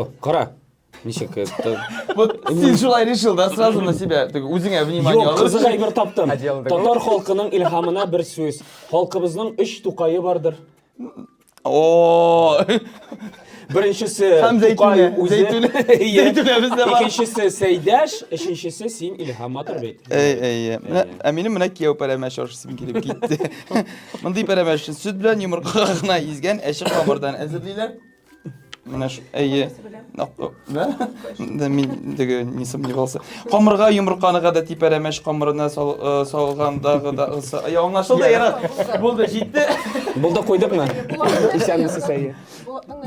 О, қара. Нешек. Вот сен шулай решил, да, сразу на себя. Өзіңе внимание Жоқ, алып. қызық айбір таптым. Татар халқының илхамына бір сөз. Халқымыздың 3 туқайы бардыр. О, Біріншісі Һәм Туқай зәйтүнә, өзі. зәйтүнә бізде бар. Екіншісі Сейдәш, үшіншісі сен илхаматыр бейт. Әминем менә кияу пәрәмәш ашысым килеп китте. Мондый пәрәмәш сөт белән йомырка гына изгән әче камырдан әзерлиләр. Менә шу да мин теге не сомневался. Камырга йомырканы гадәти пәрәмәш камырына салгандагы да аңлашылды ярат. Булды, җитте. Бұл да қойдықмы? Исәнмісі сәйі.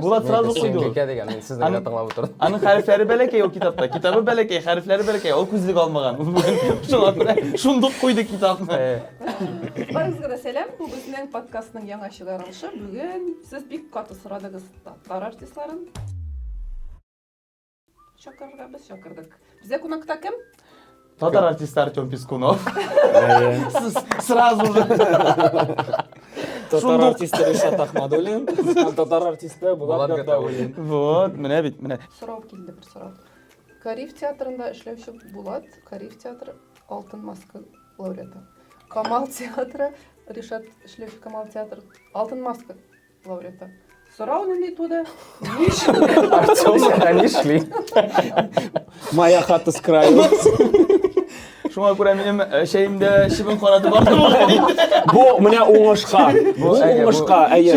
Булат сразу куйды. Мен сіздің ғана тыңлап отырдым. Аның хәрефләре бәләкәй ул китапта. Китабы бәләкәй, хәрефләре бәләкәй. Ул күзлек алмаган. Шуңа күрә шундук куйды китапны. Барыңызға да сәлем. Бұл біздің подкастның яңа шығарылышы. Бүгін сіз бик каты сұрадыңыз татар артистларын. Шақырға біз шақырдық. Бізде қонақта кім? Татар артисты Артем Пискунов. Сразу же. Татар артисті Ришат Ахмадуллин, татар артисті Булат Габдауин. Вот, менә бит, менә. Сұрау келді бір сұрау. Кариф театрында эшләүче Булат, Кариф театры Алтын маска лауреаты. Камал театры, Ришат эшләүче Камал театры Алтын маска лауреаты. Сұрау нендей туды? Артем, они шли. Моя хата с краю. Шуңа күрә минем шәйемдә шибен канаты бар. Бұл менә уңышқа. Бұл уңышқа, әйе.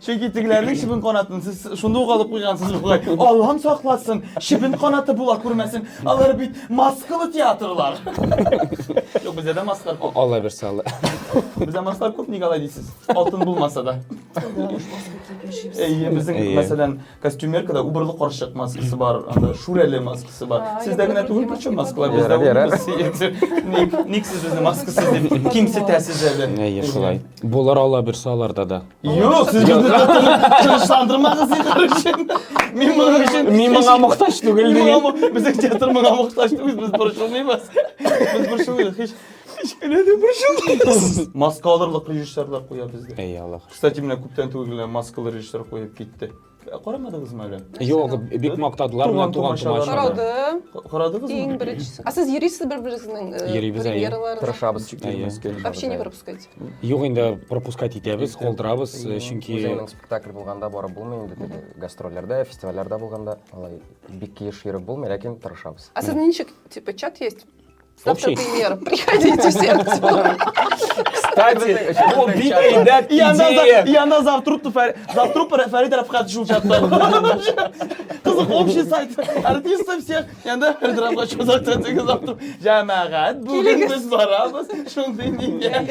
Чөнки тегеләрнең шибен канатын сез шунда ук алып куйгансыз бугай. Аллам сакласын. Шибен канаты була күрмәсен. Алар бит маскалы театрлар. Юк, бездә дә маскалар күп. Алла берсе алла. Бездә маскалар күп, ник алай дисез? Алтын булмаса да. Безнең мәсәлән костюмеркада убырлы карчык маскасы бар, анда шүрәле маскасы бар. Сездә генә түгел причем маскалар бездә. Ник сіз бізді маскасыз деп кемсітәсіз әлі. Әйе, шулай. Болар алла берсе аларда да. Йоқ, сіз бізді тыныштандырмағыз егер үшін. Мен мұның үшін... Мен мұңа мұқтаж түгіл деген. Біздің театр мұңа мұқтаж түгіл, біз бұрышылмаймыз. Біз бұрышылмаймыз, еш көнеде бұрышылмаймыз. Маска алырлық режиссерлар қоя бізде. Әйе, Аллах. Кстати, мені көптен түгілі маскалы режиссер қойып кетті. Қарамадыңыз ма әлі? Жоқ, бек мақтадылар мен туған тумашаны. Қарады. Қарадыңыз ма? Ең біріншісі. А сіз ересіз бір-біріңіздің премьераларын? Тырышабыз. Вообще не пропускайте. Жоқ, енді пропускать етеміз, қолдырабыз, чүнки... Өзімнің спектакль болғанда барып болмай, енді гастроллерде, фестивалярда болғанда, алай бик кеш еріп болмай, ләкин тырышабыз. А сіз нешік, типа, чат есть? Общий? Ставьте премьер, приходите все актеры. Кстати, о, бит айдат идея. И она завтра Фарид Рафхат шулчатта. Қызық общий сайт. Артисты всех. Янда Фарид Рафхат шулчатта завтра. Жамағат, бүгін біз барамыз. Шундай неге.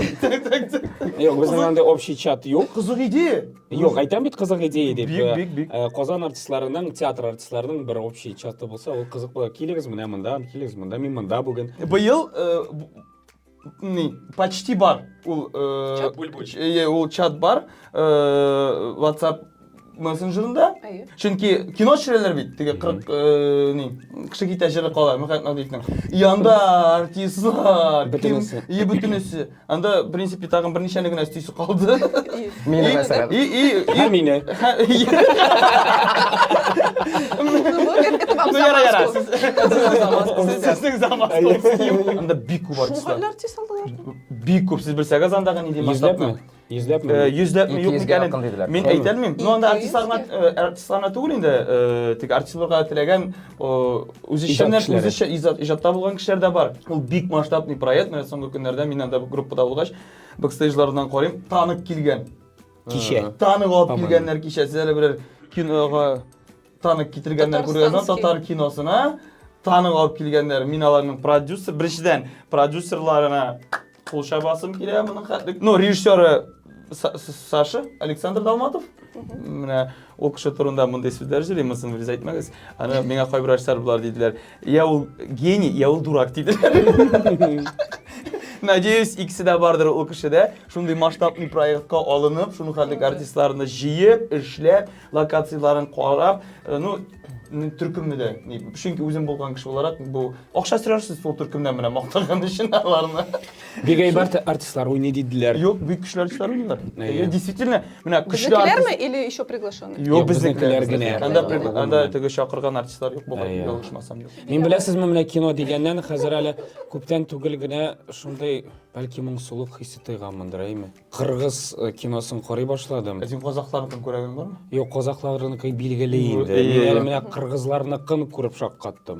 Жоқ, біздің андай общий чат жоқ. Қызық идея. Жоқ, айтам бит қызық идея деп. Бик. Қазан артистларының, театр артистларының бір общий чаты болса, ол қызық болады. Келіңіз мына мында, келіңіз мында, мен мында бүгін. Быйыл почти бар. Ул чат бар. WhatsApp мессенджерында. Чөнки кино төшерәләр бит. Теге 40 кеше китә җыры кала. Мөхәммәд Надиевның. Янда артистлар, бөтенесе. Анда в принципе тагын берничә генә стисе калды. Мине мәсәлән. Һәм мине. Это вам Яра. замазку. Сіздің замазку. Анда бик күп артистлар. Шуңғалар артист алдылар. Бик күп. Сіз білсәгіз андағы не дейм Йөзләпме? Йөзләпме? Йөзләпме? Юк, Йөзгә якын диделәр. мен әйтә алмыйм. Ну, анда артистларына түгел инде, тик артистларга теләгән үзешчәннәр, иҗатта булган кешеләр дә бар. Ул бик масштабный проект. Менә соңгы көннәрдә мин анда группада булгач, бэкстейджлардан карыйм, танып килгән. Кичә. Танып алып килгәннәр кичә. Сезләр берәр кинога танып китергәннәр күргәннәр татар киносына. Танып алып килгәннәр. Мин аларның продюсер, беренчедән продюсерларына кулша басым килә моның хәтлек. Ну, режиссеры Саша Александр Долматов. Менә ул кеше турында мондай сүзләр җырлыймын, без әйтмәгез. Аны миңа кайбер артистлар булар диделәр. Я ул гений, я ул дурак диделәр. Надеюсь, икесе дә бардыр ул кешедә. Шундый масштабный проектка алынып, шуның хәтлек артистларны җыеп, эшләп, локацияларын карап, ну Türkümde de. Çünkü uzun bulgan kişi olarak bu akşa sürersiz sol Türkümden bile maqtagan için alarını. Бегайбар артистлар ойнайдылар. Yok büyük kişiler çıkarıyorlar. Действительно, мына күчле Bizdekiler артист. mi или еще приглашенные? Yok bizdekiler bizdekiler. gene. Анда теге шакырган артистлар yok булган. Иә. Ялгышмасам yok. Мен беләсезме, менә кино дигәннән хәзер әле күптән түгел генә шундай бәлки моңсулык хисе тойганмындыр, әйме. Кыргыз киносын карый башладым. Син казакларны күрәгән бармы? Юк, казакларныкы билгеле инде. Әйе. Мен әле менә кыргызларныкын күреп шаккаттым.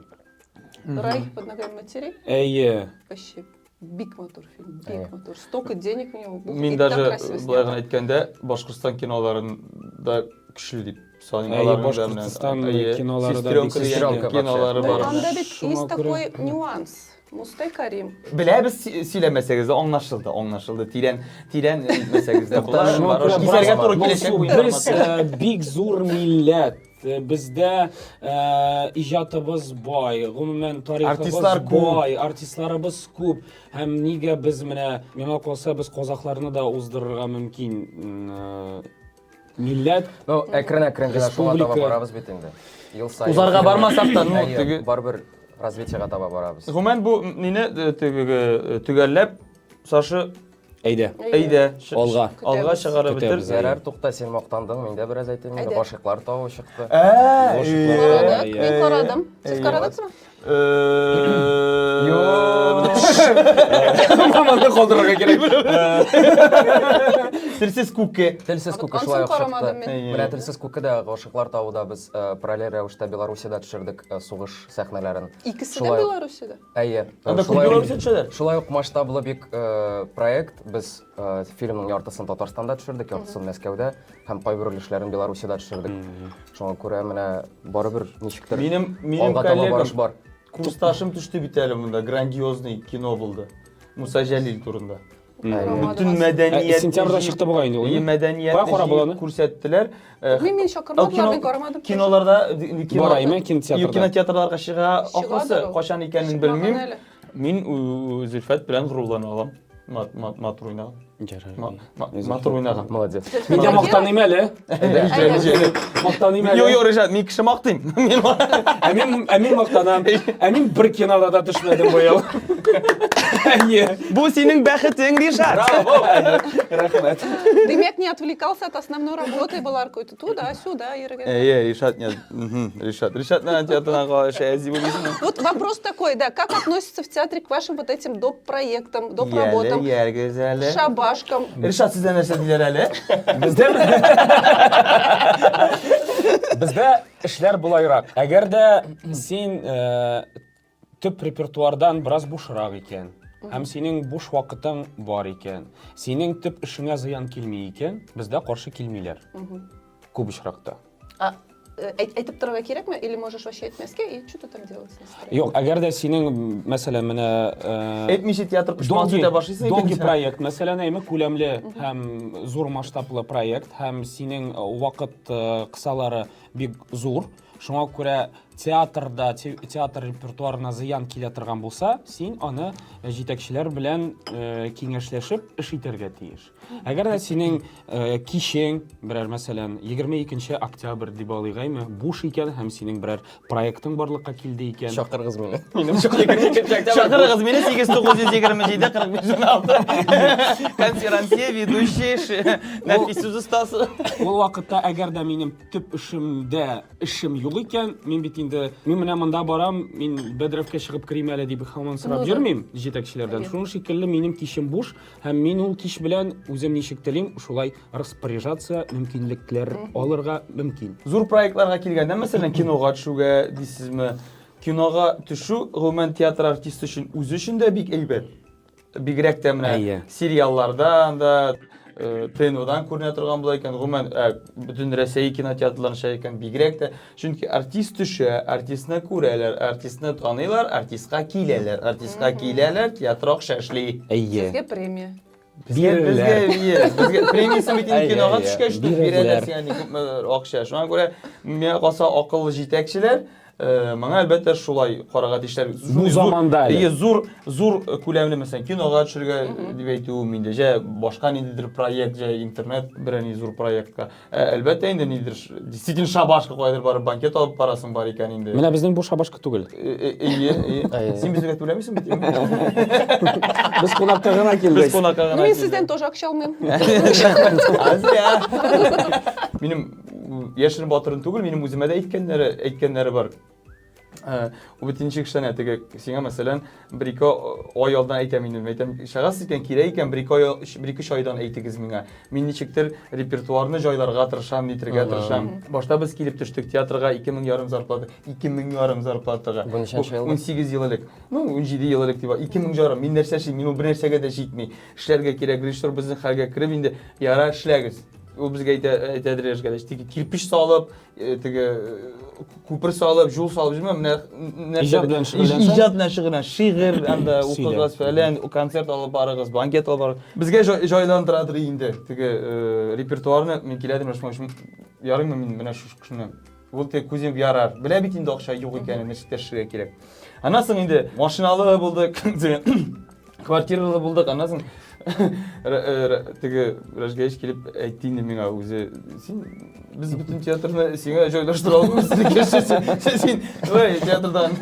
Райх под ногами матерей. Әйе. Вообще бик мотор фильм, бик мотор. Столько денег в него было. Мин И так даже красиво былай снято. гына әйткәндә Башкортстан киноларында күчле дип саныйм. Әйе, Аларның Башкортстан кинолары да Сестренка бик дигән сестренка кинолары вообще. бар. Там да ведь Шуңа есть такой күрә- нюанс. Мустай Карим. Беләбез сөйләмәсәгез дә аңлашылды. Тирән әйтмәсәгез дә Шуңа бар. күрә Кисәргә бар. туры киләчәк бу Без информация. бик зур милләт. Бездә иҗатыбыз бай, гомумән тарихыбыз Артистлар күп. бай, артистларыбыз күп. Һәм нигә без менә миңа калса без казакларны да уздырырга мөмкин. Милләт Ну, әкрен генә шуңа таба Республика. барабыз бит инде. Ел сайын. Узарга бармасак та, ну, Әйе, теге- барбер развитиега таба барабыз. Гомумән бу мине теге төгәлләп Сашы әйдә. әйдә Алга. алга чыгарып бетер. Көтәбез. Ярар, тукта, сен мактандың, мин дә бераз әйтәм инде. Әйдә. Башыклар тавы чыкты. Карадык, Э, мин карадым. Сез Әйе. карадыңызмы? Маманы калдырырга кирәк. Телсез күккә. Телсез күке Ансын шулай ук карамадым чыкты. мин. Менә телсез күке дә гашыклар тавыда без параллель рәвештә Белоруссиядә төшердек сугыш сәхнәләрен. Икесе дә Шулай ук- Белоруссиядә. Әйе. Анда Шулай ук- күргәләр төшәләр. Шулай ук масштаблы бик проект. Без фильмның яртысын Татарстанда төшердек, яртысын Мәскәүдә һәм кайбер өлешләрен Белоруссиядә төшердек. Шуңа күрә менә барыбер ничектер Минем алга таба барыш коллегам бар. курсташым төште бит әле монда грандиозный кино булды. Муса Җәлил турында. Бүтүн мәдәният Сентябрьдә чыкты бугай инде ул. Мәдәният Кая карап буланы? күрсәттеләр. Мин чакырмадылар, мин карамадым. Киноларда Бараймы кинотеатрда? кинотеатрларга чыга. Ахрысы Чыгадыр ул. качан икәнен Чыкмаган белмим. әле. Мин Зөлфәт белән горурлана алам. Матур уйнаган. Матур уйнаган. Молодец. Мин дә мактаныйм әле. Мактаныйм әле. Юк, Ришат, мин кеше мактыйм. Мин мактанам. Мин бер кинода да төшмәдем бу ел. Әйе. Бу синең бәхетең, Ришат. Рәхмәт. Демек, не отвлекался от основной работы, была какой-то туда-сюда. Әйе, Ришат, нет. Ришат, на театрга шәзи булсын. Вот вопрос такой, да, как относится в театре к вашим вот этим доп-проектам, доп-работам, Гүзәле. шабашкам? Ришат, сездә нәрсә диләр әле? Бездә эшләр булайрак. Әгәр дә син төп репертуардан бераз бушрак икән, һәм синең буш вакытың бар икән, синең төп эшеңә зыян килми икән, бездә каршы килмиләр. Күп очракта. Әйтеп торырга кирәкме? Или можешь вообще әйтмәскә, и что ты там делаешь? Юк, әгәр дә синең, мәсәлән, менә Әйтмичә театр пошман сүтә башлыйсың. долгий проект, мәсәлән, әйме күләмле һәм зур масштаблы проект, һәм синең вакыт кысалары бик зур. Шуңа күрә театрда, театр репертуарына зыян килә торган булса, син аны җитәкчеләр белән киңәшләшеп эш итәргә тиеш. Әгәр дә синең кичең, берәр мәсәлән, 22 октябрь дип алыйгаймы, буш икән һәм синең берәр проектың барлыкка килде икән. Чакыргыз мине. Чакырыгыз мине 8927-45-16. Конференция ведущий Нәфис Устасы. Ул вакытта әгәр дә минем төп эшем юк икән, мин бит инде менә монда барам, мин Бәдрәвкә чыгып керим әле дип һаман сорап йөрмим җитәкчеләрдән. Шуның шикелле минем кичем буш һәм мин ул кич белән үзем ничек телим, шулай распоряжаться мөмкинлекләр алырга мөмкин. Зур проектларга килгәндә, мәсәлән, кинога төшүгә дисезме? Кинога төшү гомумән театр артисты өчен үзе өчен дә бик әйбәт. Бигрәк тә менә Әйе. сериалларда да ТНОдан күренә торган була икән, гомумән бөтен Россия кинотеатрларын шәй икән, бигрәк тә, чөнки артист төшә, артистны күрәләр, артистны таныйлар, артистка киләләр, театр акча эшли. Әйе. Сезгә премия. Безгә премиясы бит Әйе, кинога әйе. төшкәч Бирәләр. бирәләр, ягъни күпме акча. Шуңа күрә миңа калса акыллы җитәкчеләр Маңа әлбәттә шулай карага тиешләр. Бу заманда әле. Зур күләмле мәсәлән кинога төшергә дип әйтүем инде. Җә башка ниндидер проект, җә интернет берәни зур проектка. Әлбәттә инде нидер действительно шабашка кайдыр барып банкет алып барасың бар икән инде. Менә безнең бу шабашка түгел. Син безгә түләмисең бит. Без кунакка гына Без килдек. кунакка Ну, гына. мен сізден тоже акча алмаймын. Азия. Минем яшерин батырын түгел, минем үземә дә әйткәннәре бар. У битенче кешенә теге сиңа мәсәлән 1-2 ай алдан әйтәм инде. Әйтәм, шагас икән кирәк икән 1-2 айдан әйтегез миңа. Мин ничектер репертуарны җайларга тырышам, нитергә тырышам. Башта без килеп төштек театрга 2500 зарплата, 2500 зарплатага. Бу ничәнче ел? 18 ел элек. Ну, 17 ел элек дип. 2500. Мин нәрсә эшлим? Мин ул бер нәрсәгә дә җитми. Эшләргә кирәк, режиссер безнең хәлгә кереп инде, яра эшләгез. Ул безгә әйтәдер эшкә. Теге кирпич салып, теге күпер салып, жол салып җимә, менә Иҗат белән шөгыльләнсәң? Иҗат белән шөгыльлән, шигырь, анда укыгыз фәлән, концерт алып барыгыз, банкет алып барыгыз. Безгә җайландырадыр инде. Теге репертуарны мин киләдем, ярыймы мин менә шу кешене. Ул теге күзем ярар. Белә бит инде акча юк икәнен, нәрсә эшләргә кирәк. Аннан соң инде машиналы булдык, квартиралы булдык, аннан соң теге Рәҗгәч килеп әйтте инде миңа үзе, син без бөтен театрны сиңа җайлаштыра алмыйбыз дигән. Син ой театрдан.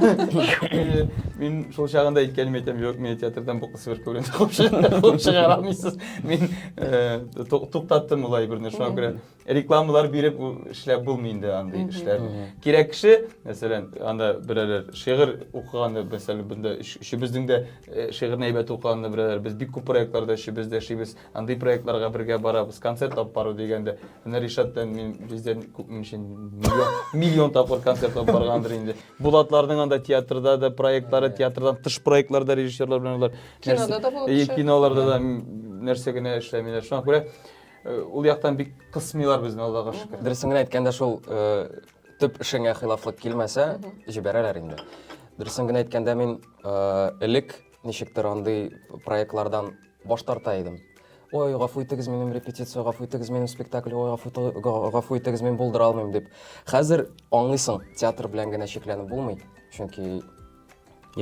Мин шул чагында әйткәнем әйтәм, юк, мен театрдан бу кысыр күренде куып чыгара алмыйсыз. Мин туктаттым улай берне, шуңа күрә рекламалар биреп эшләп булмый инде андый эшләр. Кирәк кеше, мәсәлән, анда берәр шигырь укыганда, мәсәлән, бunda ишебезнең дә шигырьне әйбәт укыганда берәр без бик күп проектларда ишебез дә эшлибез, андый проектларга бергә барабыз, концерт алып бару дигәндә. Менә Ришаттан мин бездән күпме өчен миллион тапкыр концерт алып баргандыр инде. Булатларның анда театрда да проектлары, театрдан тыш проектларда режиссерлар белән алар. Кинода да булып эшләр. Киноларда да нәрсә генә эшләмиләр. Шуңа күрә ул яктан бик кысмыйлар безне, Аллага шөкер. Дөресен генә әйткәндә шул төп эшеңә хилафлык килмәсә, җибәрәләр инде. Дөресен генә әйткәндә мин элек ничектер андый проектлардан баш тарта идем. Ой, гафу итегез, минем репетиция, гафу итегез, минем спектакль, ой, гафу итегез, мин булдыра алмыйм дип. Хәзер аңлыйсың, театр белән генә шикләнеп булмый. Чөнки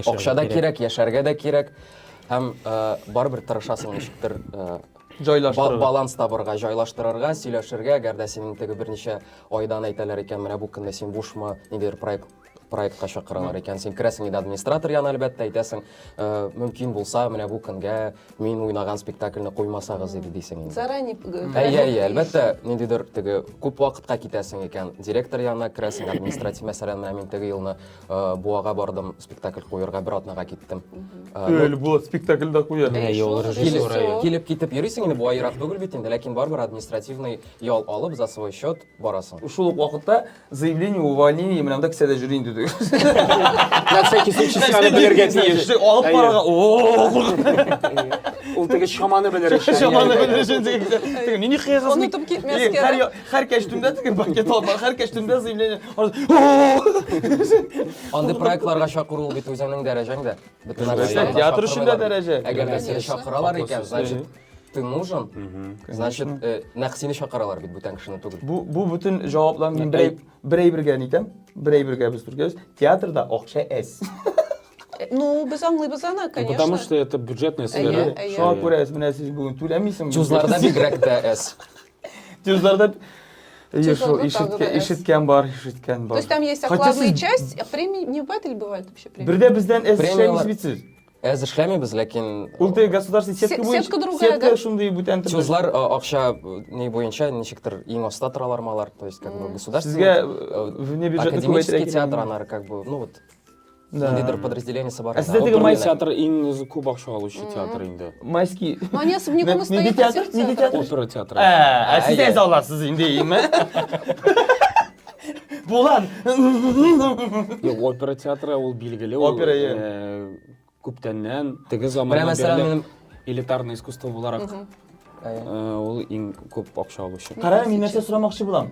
акча да кирәк, яшәргә дә кирәк. Һәм барыбер тырышасың ничектер Җайлаштырырга. баланс табырга, җайлаштырырга, сөйләшергә, әгәр дә синең теге берничә айдан әйтәләр икән, менә бу көндә син бушмы, ниндидер проектка чакыралар икән, син керәсең инде администратор янына, әлбәттә әйтәсең, мөмкин булса, менә бу көнгә мин уйнаган спектакльне куймасагыз иде дисең инде. Заранее. Әлбәттә, ниндидер теге күп вакытка китәсең икән, директор янына керәсең, административ мәсәлән, менә мин теге елны Буага бардым, спектакль куярга бер атнага киттем. Бу спектакльдә куя. Килеп китеп йөрисең инде, бу айрак түгел бит инде, ләкин барбер административный ял алып за свой счет барасың. Шул ук вакытта заявление увольнение менә анда кисәдә җөри инде. Нәрсәки сучисаны белергә тиеш. Алып барга. Ул теге шаманы белер өчен. Шаманы белер өчен теге нинди кыйгыз. Онытып китмәскә. Һәр кәчтүмдә теге банкет алып, һәр кәчтүмдә заявление. Андый проектларга чакыру бит үзеңнең дәрәҗәңдә. Театр эшендә дәрәҗә. Әгәр дә сине чакыралар икән, значит, ты нужен. Значит, нәкъ сине чакыралар бит бүтән кешене түгел. Бу бүтән җаваплар мин берәй бергә нитәм. Берәй бергә без тургыз. Театрда акча әс. Ну, без аңлыйбыз аны, конечно. Потому что это бюджетная сфера. Шуңа күрә менә сез бүген түләмисең. Тузларда бигрәк тә әс. Тузларда Тузларда ишеткән бар. То есть там есть окладная часть, а премии не бывает или бывает вообще премии? Бердә бездән әс Премиялар- эшләмисез. Әз эшләмибез, ләкин Ул теге государственный сетка буенча. Сетка другая, Сетка да? шундый бүтән төр. тузлар акча не буенча ничектер иң аста торалар малар, то есть как бы государственный Сезгә внебюджетный академический күбәйтерәк театр анары как бы, ну вот ниндидер подразделениесе бар. Сездә теге Ул Май турында- театр иң күп акча алучы театр инде. Майский. Но они особняком и Нидә стоят театр? на Нидә сердце. театр? Опера театры. Сез әз аласыз инде, име? Булан. Юк, опера театры ул билгеле. Опера, Күптәннән теге Менә заманнан мәсәлән бирле минем элитарный искусство буларак ул иң күп акча алучы. Кара, мин нәрсә сорамакчы булам?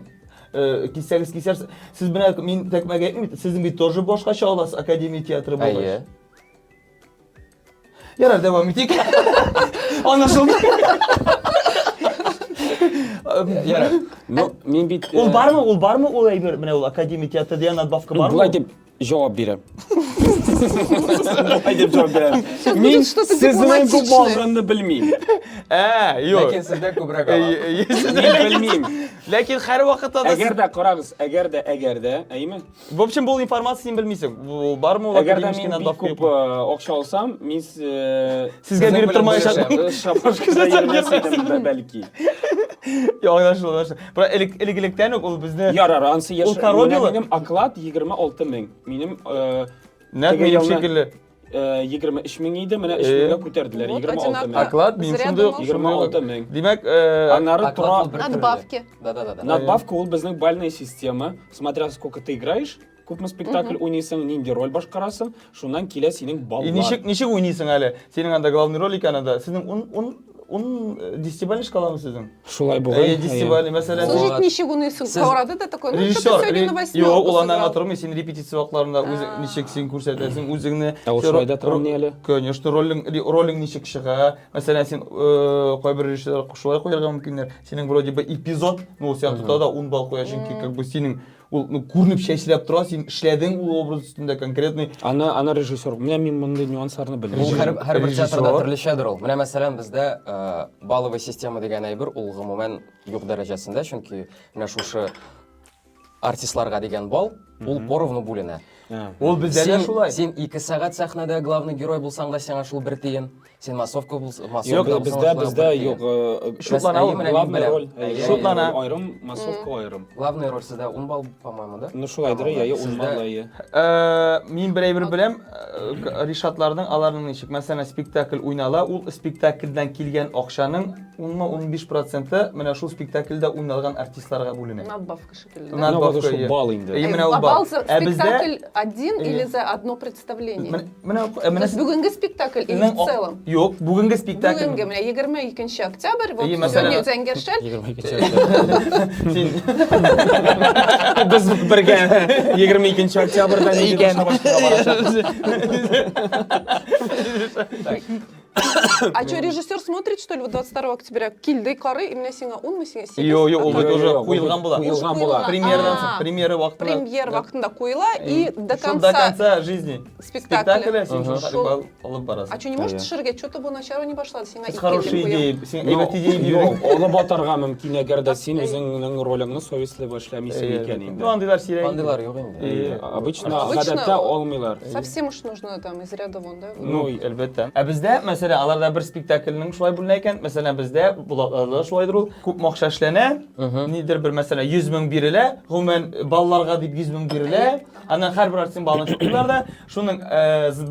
Кисәгез, сез менә мин тәкмәгә әйтмим, сезнең бит тоже башкача аласыз академия театры булгач. әйе. Ярар, дәвам итик. Анашылды. Ярар. Но мин бит Ул бармы? Ул әйбер, менә ул академия театры дигән надбавка бармы? Булай дип Жауап берем. Былай деп жауап берем. Сейчас Мен будет что-то сіздің көп дипломатичное. алғанды білмеймін. Yok. Ләкин сездә күбрәк ала. Мен білмеймін. Lakin her вакытта да Әгер дә қараңыз, әгер дә, әйме? В общем, бұл информация сен білмейсің. Бұл бар ма? Әгер дә мен бик күп ақша алсам, мен Сізге беріп тұрмайшадым. шапашкада ермес едім бәлки. Аңлашылды. Бірақ ілгіліктен ол бізді... Ярар, ансы Ол коробилы. Менің оклад 26 мың. Менің Нәт менің шекілі. 23 мың еді, мені 3 мыңға көтерділер. Вот 26 мың. одинаково. Оклад, мен Зря шынды... думал. 26 мың. Демек, Анары тұра... Надбавки. Да. Надбавка ол біздің бальная система. Смотря сколько ты играешь, күпме спектакль ойнайсың, ненде роль башқарасың, шунан келе сенің баллар. нешік ойнайсың әлі? Сенің анда главный роль екенада. Сіздің 10-бальный шкаламы сіздің? Шулай болған. 10-бальный, мәселен... Служить ничего не сын. Каврады да такой, ну что ты сегодня на восьмерку Жоқ, ол андан сыграл. атырмай, сен репетиция вақтларында нешек сен көрсетесің, өзіңні... Ол шулайда тұрым не әлі? Конечно, ролің нешек шыға. Мәселен, сен қой бір режиссер шулай қойырға мүмкіндер. Сенің вроде бы эпизод, но сен тұтада 10 балл қояшын ки, как бы сенің көрініп шәшілеп тұра, сен ішләдің ол образ үстінде конкретный... Ана режиссер, мен мұндай нюанстарын Ул білмеймін. һәрбір Режиссер. театрда төрлечәдер ул. Менә мәсәлән бездә балловый система дигән әйбер ул гомумән юк дәрәҗәсендә, чөнки менә шушы артистларга дигән балл ул поровну бүленә. Ол бізде де шулай. Сен 2 сәгать сәхнәдә главный герой булсаң да сиңа шул бер тиен. Сен массовка булсаң, Yok, bizdə yox. Şutlana, Главный роль. Şutlana. Ayrım, массовка ayrım. Главный роль сездә 10 балл, по-моему, да? Ну шулайдыр, я Sizdə- унмалайы. Мен бір білем, Ришатлардың аларының нешік. Мәсәлән, спектакль ойнала, ул спектакльдән келген ақшаның 10-15% менә шул спектакльдә ойналған артистларға бүленә. Надбавка шекелі. Ну, Надбавка, вот иә. шо бал инде. Менә ул А бал. бал за спектакль один или за одно представление? То есть бүгінгі спектакль или в целом? Yok, бүгінгі спектакль. Бүгінгі, міне 22 октябрь, вот И сегодня мәсәлән- зәңгершәл. Сен Biz birga 22 oktyabrda А что, режиссер смотрит, что ли, вот 22 октября? Килді қары, именно сеңа 10 мы сеңа 8? Йо, ол Йо, уже йо, қойылған бола. қойылған бола. Премьері вақытында. Премьер вақытында қойыла, и до Шул до конца конца жизни. спектакля. Спектакля сен Ага. шул бал алып А барасың. что, не может шырге? Что-то бы начало не пошло, сеңа Сіз хороший идея, сен әйбәт идея Yok, бирдің. оны батырға мөмкин, әгәр дә син үзеңнең ролеңне совестьле эшләмисең икән Ну, инде. андыйлар сирәк. Андыйлар юк инде. Обычно Обычно гадәттә алмыйлар. Совсем уж нужно там из ряда вон, да? Ну, әлбәттә. Ә бездә, мәсәлән, аларда бер спектакльнең шулай бүленә икән. Мәсәлән, бездә булатларда шулайдыр ул. Күп акча эшләнә. Нидер бер мәсәлән 100 мең бирелә. Гомумән балларга дип 100 мең бирелә. Аннан һәр бер артистның балын чыгарлар да, шуның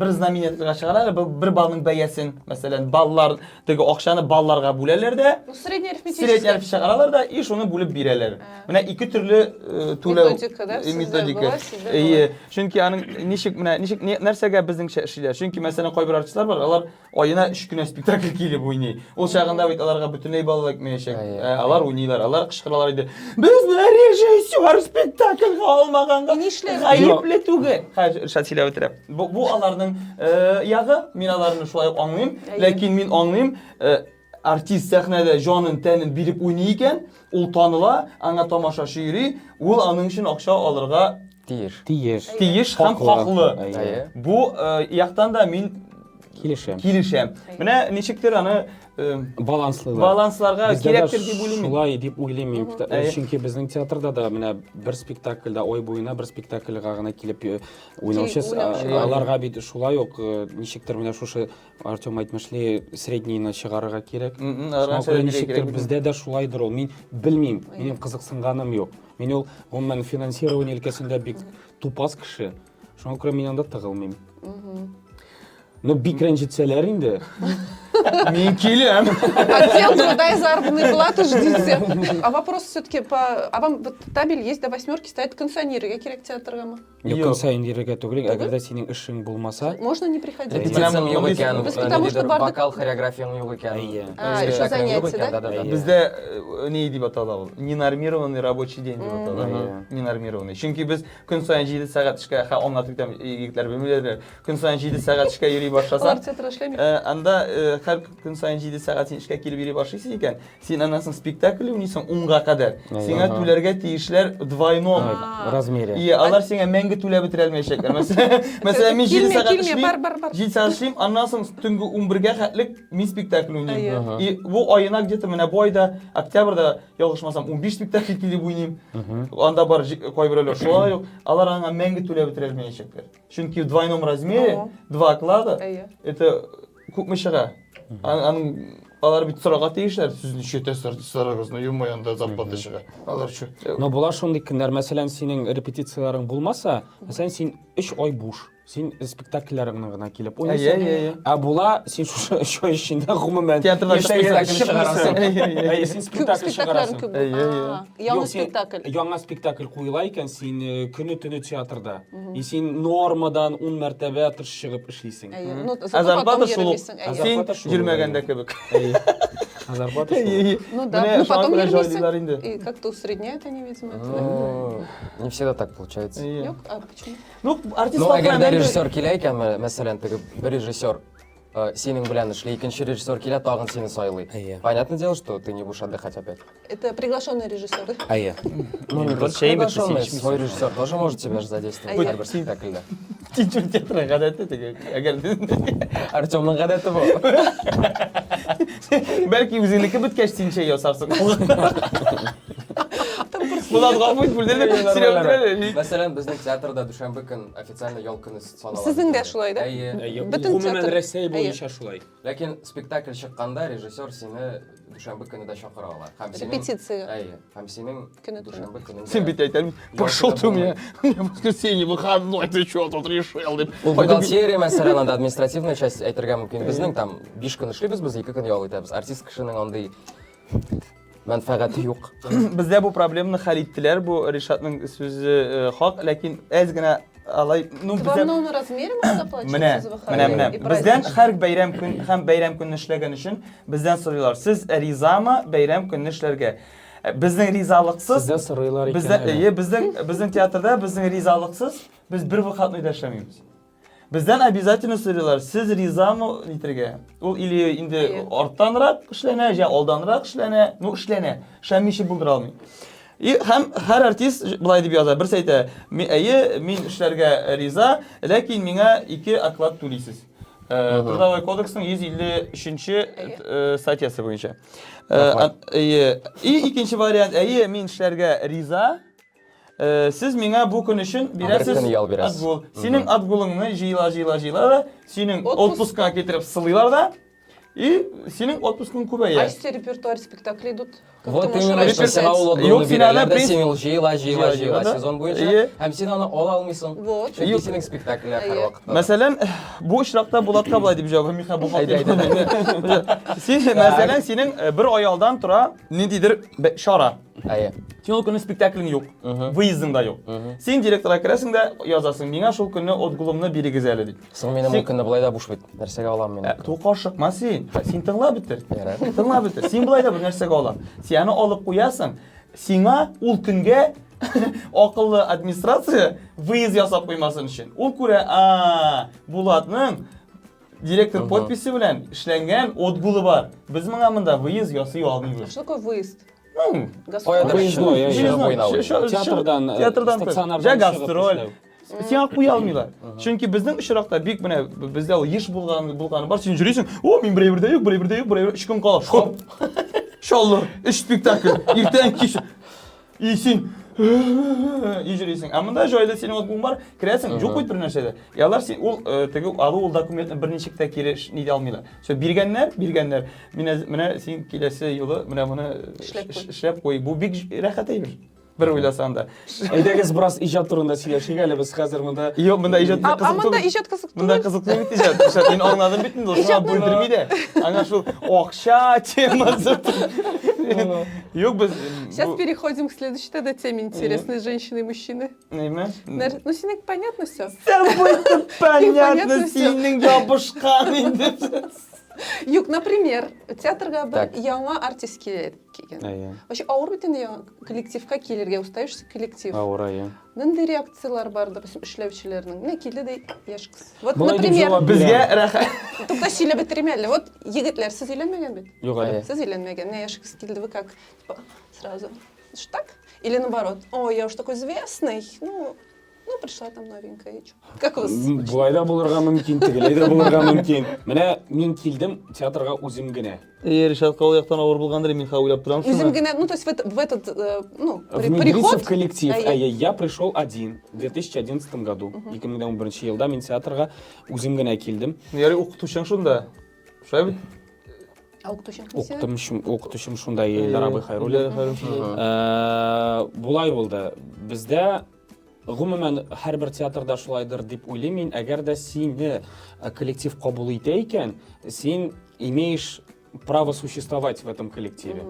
бер знаменательга чыгаралар, бер балның бәясен, мәсәлән, баллар теге акчаны балларга бүләләр дә. Ну, среднеарифметический. Сирәк әрф чыгаралар да, и шуны бүлеп бирәләр. Менә ике төрле түләү Методика, да, сездә методика. була, сездә була. Чөнки аның ничек нәрсәгә безнеңчә эшлиләр? Чөнки мәсәлән кайбер артистлар бар, алар аена 3 көнә спектакль килеп уйный. Ул чагында бит аларга бөтенләй баллар кмәячәк. Алар уйныйлар, алар кычкыралар иде. Безне режиссер спектакльгә алмаганга И нишләр? гаепле түгел. Хәзер шатилә үтерә. Бу аларның ягы, мин аларны шулай аңлыйм, ләкин мин аңлыйм, артист сәхнәдә җанын тәнен биреп уйный икән, ул таныла, аңа тамашачы йөри, ул аның өчен акча алырга Тиеш. тиеш һәм хаклы. Әйе. Бу яктан да мин килешәм. Менә ничектер аны Баланслылар. балансларга Бездә кирәктер дә дип уйлыйм. шулай дип уйлыйм. Әйе. Чөнки безнең театрда да менә бер спектакльдә ай буена бер спектакльгә гына килеп уйнаучы Уйнаучы. аларга бит шулай ук ничектер менә шушы Артем әйтмешли среднийны чыгарырга кирәк. Ничектер бездә дә шулайдыр ул. Мин белмим. Минем кызыксынганым юк. Мин ул гомумән финансирование өлкәсендә бик тупас кеше. Шуңа күрә мин анда тыгылмыйм. Ну бик рәнҗетсәләр инде. Мин киләм. Отдел труда и заработной платы ждите. А вопрос все-таки по... А вам вот табель есть до 8 стоит кондиционерга керек театргамы? Якын сайын дирегә түгел, әгәр дә синең эшең булмаса, Можно не приходить? Репетицияның юк икән, Без потому что бардык- вокал хореографияның юк икән. Әйе. Еще занятия, да? Бездә ни дип атала ул? Ненормированный рабочий день дип атала. Ненормированный. Чөнки без көн сайын 7 сәгать эшкә, аңлатып итәм, егетләр белмиләр. Көн сайын 7 сәгать эшкә йөри Алар башласак, театрда эшләми. анда her gün sayın 7 saat sen işe kelip biri başlıysa iken sen anasın spektakl oynaysan 10'ga kadar. Sene tülerge tiyişler двойном. Размере. İyi, alar sene menge tüle bitirelmeyecekler. Mesela men 7 saat işleyim. 7 saat işleyim, anlasın tüngü 11'ge katlık min spektakl oynayayım. Bu ayına где-то mene bu ayda oktyabrda yalışmasam 15 spektakl kelip oynayayım. Anda bar koy birler şola yok. Alar anga menge tüle bitirelmeyecekler. Çünkü в двойном размере, 2 оклада. Это күп мешага. Алар бит сорага тиешләр, сүзне шетәсәр сорагызны юмаянда запаты чыга. Алар шу. Но булар шундый көннәр, мәсәлән, синең репетицияларың булмаса, мәсәлән, син 3 ай буш. Син спектакльләреңне гына килеп уйнайсың. Ә була син шу эшендә гомумән театрда спектакль чыгарасың. Син спектакль чыгарасың. Яңа спектакль. Яңа спектакль куела икән, син көне-төне театрда. И син нормадан 10 мәртәбә тыш чыгып эшлисең. Зарплата шул. Син йөрмәгәндә кебек. Зарплата. Ну да, ну потом йөрмисең. И как-то усредняют они, видимо. Не всегда так получается. А почему? Ну, Ну, әгәр режиссер килә икән, мәсәлән, теге бер режиссер синең белән эшли, икенче режиссер килә, тагын сине сайлый. Понятное дело, что ты не будешь отдыхать опять. Это приглашенный режиссер, да? Ну, не только приглашенный, свой режиссер тоже может тебя же задействовать в һәр спектакльдә. Тинчүр театрга гадәттә теге. Әгәр Артемның гадәте бу. Бәлки үзеңнеке биткәч син чәй ясарсың. Булат гафу ит, бүлдерде сериалда. Мәсәлән, безнең театрда дүшәмбе көн официально ял көне санала. Сезнең дә шулай, да? Бөтен театр Россия буенча шулай. Ләкин спектакль чыкканда режиссер сине дүшәмбе көне дә чакыра ала. Репетиция. Һәм синең дүшәмбе көнендә. Син бит әйтәм, пошел ты мне. Мне в воскресенье выходной, ты что тут решил? Бухгалтерия, мәсәлән, анда административная часть әйтергә мөмкин. Безнең там 5 көн эшлибез, без 2 көн ял итәбез. Артист кешенең андый мәнфәгате юк. Бездә бу проблеманы хәл иттеләр, бу Ришатның сүзе хак, ләкин әз генә алай, ну бездә Двойном размере можно оплачивать за выходные? Менә. Бездән һәр бәйрәм көн һәм бәйрәм көнне эшләгән өчен бездән сорыйлар. Сез ризамы бәйрәм көнне эшләргә? Безнең ризалыксыз, Сездә сорыйлар икән. Безнең театрда безнең ризалыксыз без бер вакытны да эшләмибез. Бездән обязательно сорыйлар. Сез ризамы нитергә? Ул или инде арттанрак эшләнә, я алданрак эшләнә, ну эшләнә. Шәмиши булдыра алмый. И һәм һәр артист булай дип яза. Берсе әйтә, мин эшләргә риза, ләкин миңа 2 оклад түлисез. Трудовой кодексның 153-нче статьясы буенча. И икенче вариант, мин эшләргә риза. Сез миңа бу көн өчен бирәсез отгул. Синең отгулыңны җыйла, синең отпускка китереп сылыйлар да. И синең отпускың күбәя. А если репертуар спектакля идут? Вот именно, что сиңа ул отгулны бирәләр дә, син ул җыйла сезон буенча, һәм син аны ала алмыйсың. Чөнки синең спектакльләр һәр вакытта. Мәсәлән, бу очракта Булатка булай дип җавап Миха бу хакында. Син мәсәлән синең бер аялдан тора ниндидер шара. Син ул көнне спектаклең юк, выездың да юк. Син директорга керәсең дә язасың, миңа шул көнне отгулымны бирегез әле дип. Соң минем ул көнне булай да буш бит. Нәрсәгә алам мин? Тукашыкма син. Син тыңла битер. Тыңла битер. Син булай да бер нәрсәгә алам. Син аны алып куясың. Сиңа ул көнгә акыллы администрация выезд ясап куймасын өчен. Ул күрә, Булатның директор подписи белән эшләнгән отгулы бар. Без моңа монда выезд ясый алмыйбыз. Что такое выезд? Театрдан стационардан гастроль. Сиңа куя алмыйлар. Чөнки безнең очракта бик менә бездә ул еш булганы бар. Син җөрисең, мин берәйбердә юк, 3 көн кала. Шаллы, 3 спектакль. Иртән кич. И син ижрисең. Монда җайлы синең отгың бар, керәсең, юк бит бер нәрсәдә. Ялар син ул теге алу ул документны берничек тә кире ни дә алмыйлар. Шо биргәннәр. Менә син киләсе елы менә моны эшләп куй. Бу бик рәхәт әйбер. Бер уйласаң да. Әйдәгез бераз иҗат турында сөйләшик әле без хәзер монда. Юк, монда иҗат кызык. Монда иҗат кызык түгел. Монда кызык түгел иҗат. Мин аңладым бит инде, шуңа бүлдерми дә. Аңа шул акча темасы. Юк, без Сейчас переходим к следующей тогда теме интересной женщины и мужчины. Неме? Ну, синең понятно все. Понятно, синең ябышкан инде. Юк, например, театрга Так. бір яңа артист келеді. Әйе. Вообще ауыр бит инде яңа коллективка келерге, устаешься коллектив. Ауыр, әйе. Нинди реакциялар бар, допустим, эшләүчеләрнең. Не килде дә яшь кыз. Вот, Болай дип например, җавап Безгә бирәм. рәхәт. тукта сөйләп бетерим әле. Вот, егетләр, сез өйләнмәгән бит. Юк әле. Әйе. Сез өйләнмәгән. Не яшь кыз килде, вы как? Типа, сразу. Что так? Или наоборот, ой, я уж такой известный. Ну, пришла там новенькая. и чё? Как у вас? Булай да булырга мөмкин, тегеләй дә булырга мөмкин. Менә мин килдем театрга үзем генә. Ришат кау яктан авыр булгандыр, мин уйлап торам Үзем шуны. генә, ну, то есть в этот, ну, Внедриться приход. в коллектив. Әйе. Я пришел один в 2011 году. 2011 елда мин театрга үзем генә килдем. Яри укытучың шунда. Шулай бит. Укытучым шунда Эльдар абый Хайруллин. Булай булды. Бездә гомумән һәрбер театрда шулайдыр дип уйлыйм мин. Әгәр дә сине коллектив кабул итә икән, син имеешь право существовать в этом коллективе.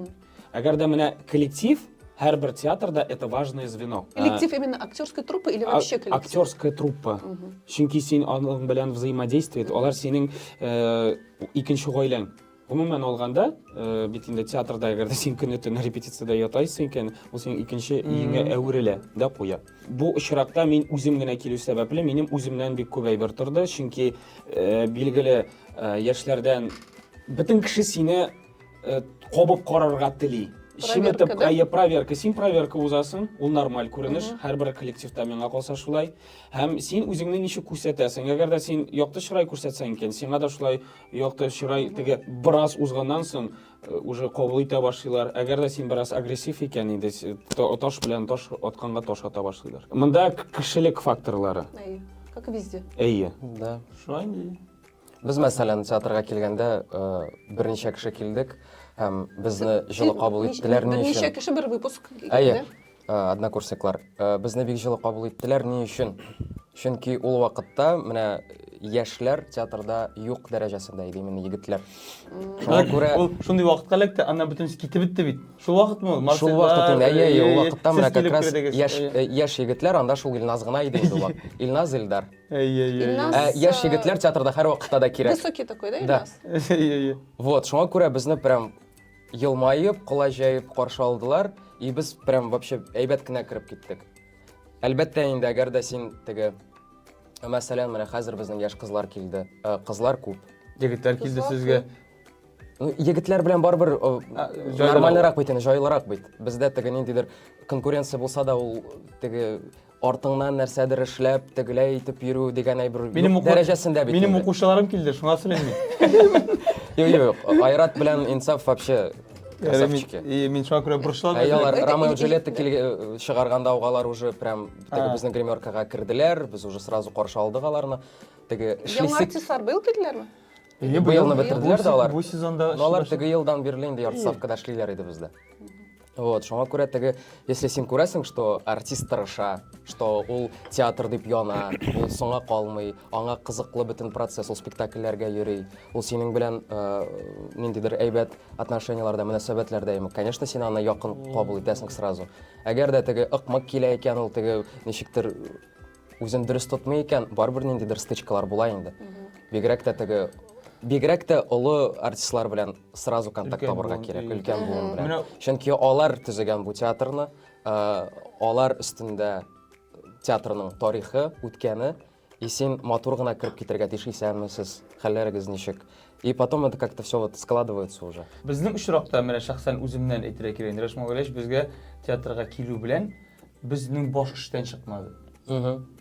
Әгәр дә менә коллектив һәрбер театрда это важное звено. Коллектив именно актерской труппы или вообще коллектив? Актерская труппа. Чөнки син аның белән взаимодействие, алар синең икенче гаиләң. Гомумән алганда, бит инде театрда әгәр дә син көне-төн репетициядә ятайсың икән, ул синең икенче иңе әверелә дә куя. Бу очракта мин үзем генә килү сәбәпле минем үземнән бик күп әйбер торды, чөнки билгеле яшьләрдән бөтен кеше сине кабып карарга тели. Шиметеп, Проверка, да? әйе, проверка. Син проверка узасың, ул нормаль күренеш, һәрбер коллективта миңа калса шулай. Һәм син үзеңне ничек күрсәтәсең? Әгәр дә син якты чырай күрсәтсәң икән, сиңа да шулай якты чырай теге бераз узганнан соң уже кабул итә башлыйлар. Әгәр дә син бераз агрессив икән инде, таш белән таш атканга таш ата башлыйлар. Монда кешелек факторлары. Әйе, как везде. Әйе. Да. Шулай инде. Без мәсәлән театрга килгәндә берничә кеше килдек һәм безне җылы кабул иттеләр ни Ничә өчен? кеше бер выпуск. Әйе, однокурсниклар. Безне бик җылы кабул иттеләр ни өчен? Чөнки ул вакытта менә яшьләр театрда юк дәрәҗәсендә иде, именно егетләр. Шуңа күрә Ул шундый вакытка элек тә аны бөтен китеп битте бит. Шул вакытмы ул? шул вакыт инде, әйе, ул вакытта менә как раз яшь. яшь егетләр, анда шул Илназ гына иде инде ул вакыт. Илназ Илдар. Илназ, Яшь егетләр театрда һәр вакытта да кирәк. Высокий такой, да, Да. Илназ? Вот, шуңа күрә безне прям елмаеп, кулай каршы алдылар, и без прям вообще әйбәт кенә кирип киттек. Әлбәттә инде әгәр дә син теге мәсәлән менә хәзер безнең яшь кызлар килде. Кызлар күп. Егетләр килде сезгә. Ну, егетләр белән барбер җайлырак. нормальнырак бит, җайлырак бит. Бездә теге ниндидер конкуренция булса да ул теге артыңнан нәрсәдер эшләп, тегеләй итеп йөрү дигән әйбер дәрәҗәсендә бит. Минем инде. укучыларым килде, шуңа сөйләйм. Юк, Айрат белән Инсаф вообще красавчики. Мин шуңа күрә борчылам. Алар Это Ромео и и- Джульетта чыгарганда угалар уже прям теге безнең гримеркага кирделәр, без уже сразу каршы алдык аларны. Теге Яңа эшлисек. артистлар быел килделәрме? Быелны бетерделәр да алар. Бу сезонда. Но алар теге елдан бирле инде ярты ставкада эшлиләр иде бездә. Вот, шуңа күрә теге, если син күрәсең, что артист тырыша, что ул театр дип яна, ул соңга калмый, аңа кызыклы бөтен процесс, ул спектакльләргә йөри, ул синең белән ниндидер әйбәт отношенияларда, мөнәсәбәтләрдә, конечно, син аны якын кабул итәсең сразу. Әгәр дә теге ыкмык килә икән, ул теге ничектер үзен дөрес тотмый икән, барбер ниндидер стычкалар була инде. Бигрәк тә олы артистлар белән сразу контакт Өлкән табарга буын, кирәк, әйе. өлкән буын белән. Менә- Чөнки алар төзегән бу театрны, алар өстендә театрның тарихы, үткәне, и син матур гына кирип китәргә тиеш исәнме сез, хәлләрегез ничек? И потом это как-то все вот складывается уже. Безнең очракта менә шәхсән үземнән әйтергә кирәк. Рәшмә Галәш безгә театрга килү белән безнең баш эштән чыкмады.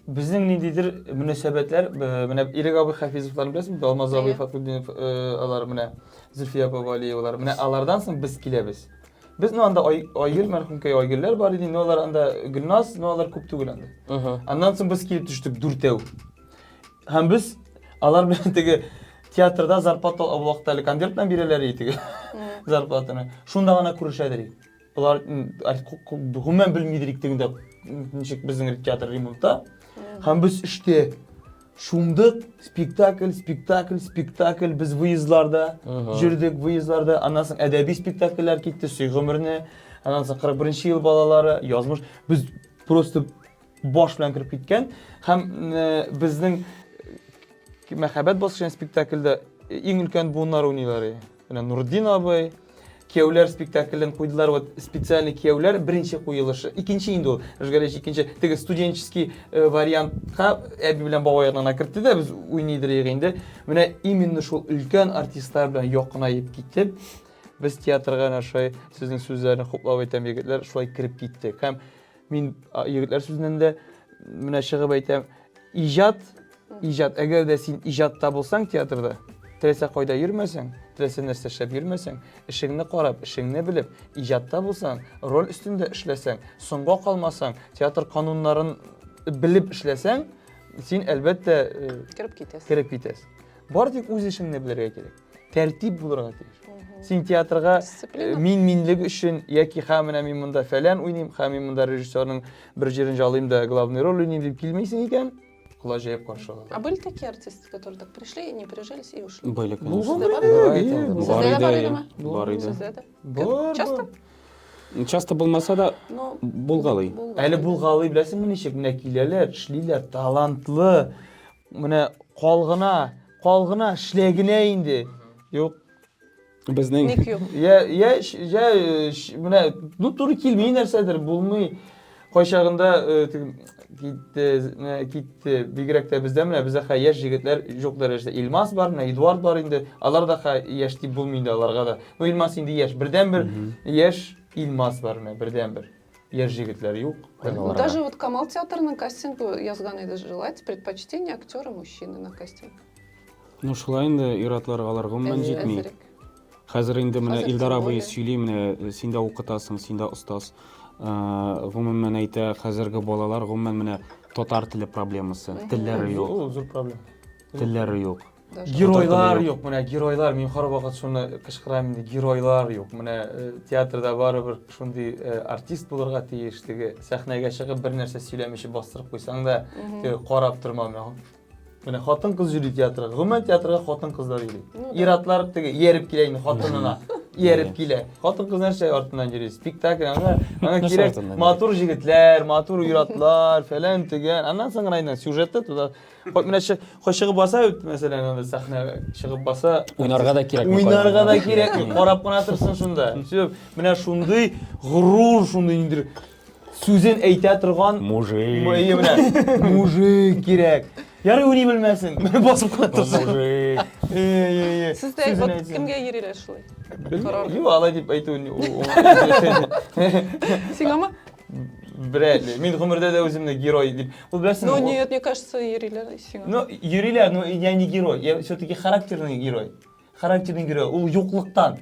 Безнең ниндидер мөнәсәбәтләр, менә Ирек абый Хафизовларны беләсезме? Алмаз абый Фатхуддинов, алар менә Зөлфия Бабалиевалар, менә алардан соң без киләбез. Без анда Айгөл мәрхүмкәй Айгөлләр бар иде, алар анда Гөлназ, алар күп түгел анда. Аннан соң без килеп төштек дүртәү. Һәм без алар белән теге театрда зарплата вакытлы конверттан бирәләр иде зарплатаны. Шунда гына күрешәдер. Алар гомумән белмидер тегендә ничек безнең театр ремонтта. Һәм без эштә шундык спектакль без выездларда жүрдек, выездларда, аннан соң әдәби спектакльләр китте, Сөй гомерне, аннан соң 41 ел балалары, язмыш. Без просто баш белән кирип киткән һәм безнең мәхәббәт баскычын спектакльдә ең үлкен буыннар уйныйлар. Нурдин абый, кияуләр спектакльдән куйдылар, вот специальный кияуләр беренче куелышы. Икенче инде ул, Рыжгареш икенче, теге студенческий вариантка әби белән бабай янына кертте дә без уйныйдыр инде. Менә именно шул өлкән артистлар белән якынайып киттек. Без театрга шулай сезнең сүзләрне хуплап әйтәм, егетләр, шулай кирип киттек. Һәм мин егетләр сүзеннән дә менә чыгып әйтәм, иҗат, әгәр дә син иҗатта булсаң театрда, теләсә кайда йөрмәсәң, теләсә нәрсә эшләп йөрмәсәң, эшеңне карап, эшеңне белеп, иҗатта булсаң, роль өстендә эшләсәң, соңга калмасаң, театр кануннарын белеп эшләсәң, син әлбәттә Кирип китәсең. Бар тик үз эшеңне белергә кирәк. Тәртип булырга тиеш. Син театрга Дисциплина. минлек өчен яки менә мин монда фәлән уйныйм, мин монда режиссерның бер җирен җалыйм да главный роль уйныйм дип килмәйсең икән, кулай җәеп каршы алалар. А были такие артисты, которые так пришли, не прижились и ушли? Были, Булган конечно. бер Бар Сездә бар иде, идеме? бар иде. Сездә дә? Бар. Часто? Часто булмаса да Ну, булгалый. Әле булгалый беләсеңме ничек? Менә киләләр, эшлиләр, талантлы. Менә калгына эшләгенә инде. Юк. Безнең ник юк. Я менә туры килмәй нәрсәдер, булмый. Кайчагында китте, бигрәк тә бездә менә бездә яшь җегетләр юк дәрәҗәдә. Илмас бар, менә Эдуард бар инде. Алар да яшь дип булмый инде аларга да. Бу Илмас инде яшь, бердән-бер яшь Илмас бар менә, бердән-бер. Яшь җегетләр юк. Ну, даже вот Камал театрының кастингу язган иде, желать предпочтение актера мужчины на кастинг. ну шулай инде ир-атларга алар гомумән җитми. Әзерек. Хәзер инде менә Хәзер Илдар тем абый более. сөйли, менә син дә укытасың, син дә остаз. Гомумән әйтә, хәзерге балалар гомумән менә татар теле проблемасы, телләре юк, Ул зур проблема. телләре юк. Даже Геройлар юк, менә геройлар, мин һәр вакыт шуны кычкырам инде, геройлар юк. Менә театрда барыбер шундый артист булырга тиеш, теге сәхнәгә чыгып бер нәрсә сөйләмичә бастырып куйсаң да, теге карап торма менә. Менә хатын-кыз йөри театрга. Гомумән театрга хатын-кызлар йөри. Ну да. Ир-атлар теге ияреп килә инде хатынына. Ияреп килә. Хатын-кыз нәрсә артыннан йөри. Спектакль, аңа Нәрсә кирәк артыннан йөри? матур җегетләр, матур ир-атлар, фәлән тегән. Аннан соң гына инде сюжетта туда. Менә чыгып баса, мәсәлән, анда сәхнәгә чыгып баса, Уйнарга да кирәк. уйнарга да кирәк, карап кына торсын шунда. Сөп, менә шундый горур, шундый инде сүзен әйтә торган Мужик. менә мужик кирәк. Ярый уйный белмәсен. Менә басып кына торсын. Мужик. Сездә Сүзен вот әйтсен. кемгә йөриләр шулай? Юк, алай дип әйтү. Сиңамы? Брәле, мин гомердә дә үземне герой дип. Ул беләсең. Ну нет, мне кажется, йөриләр сиңа. Ну, йөриләр, но я не герой. Я все-таки характерный герой. Характерный герой. Ул юклыктан.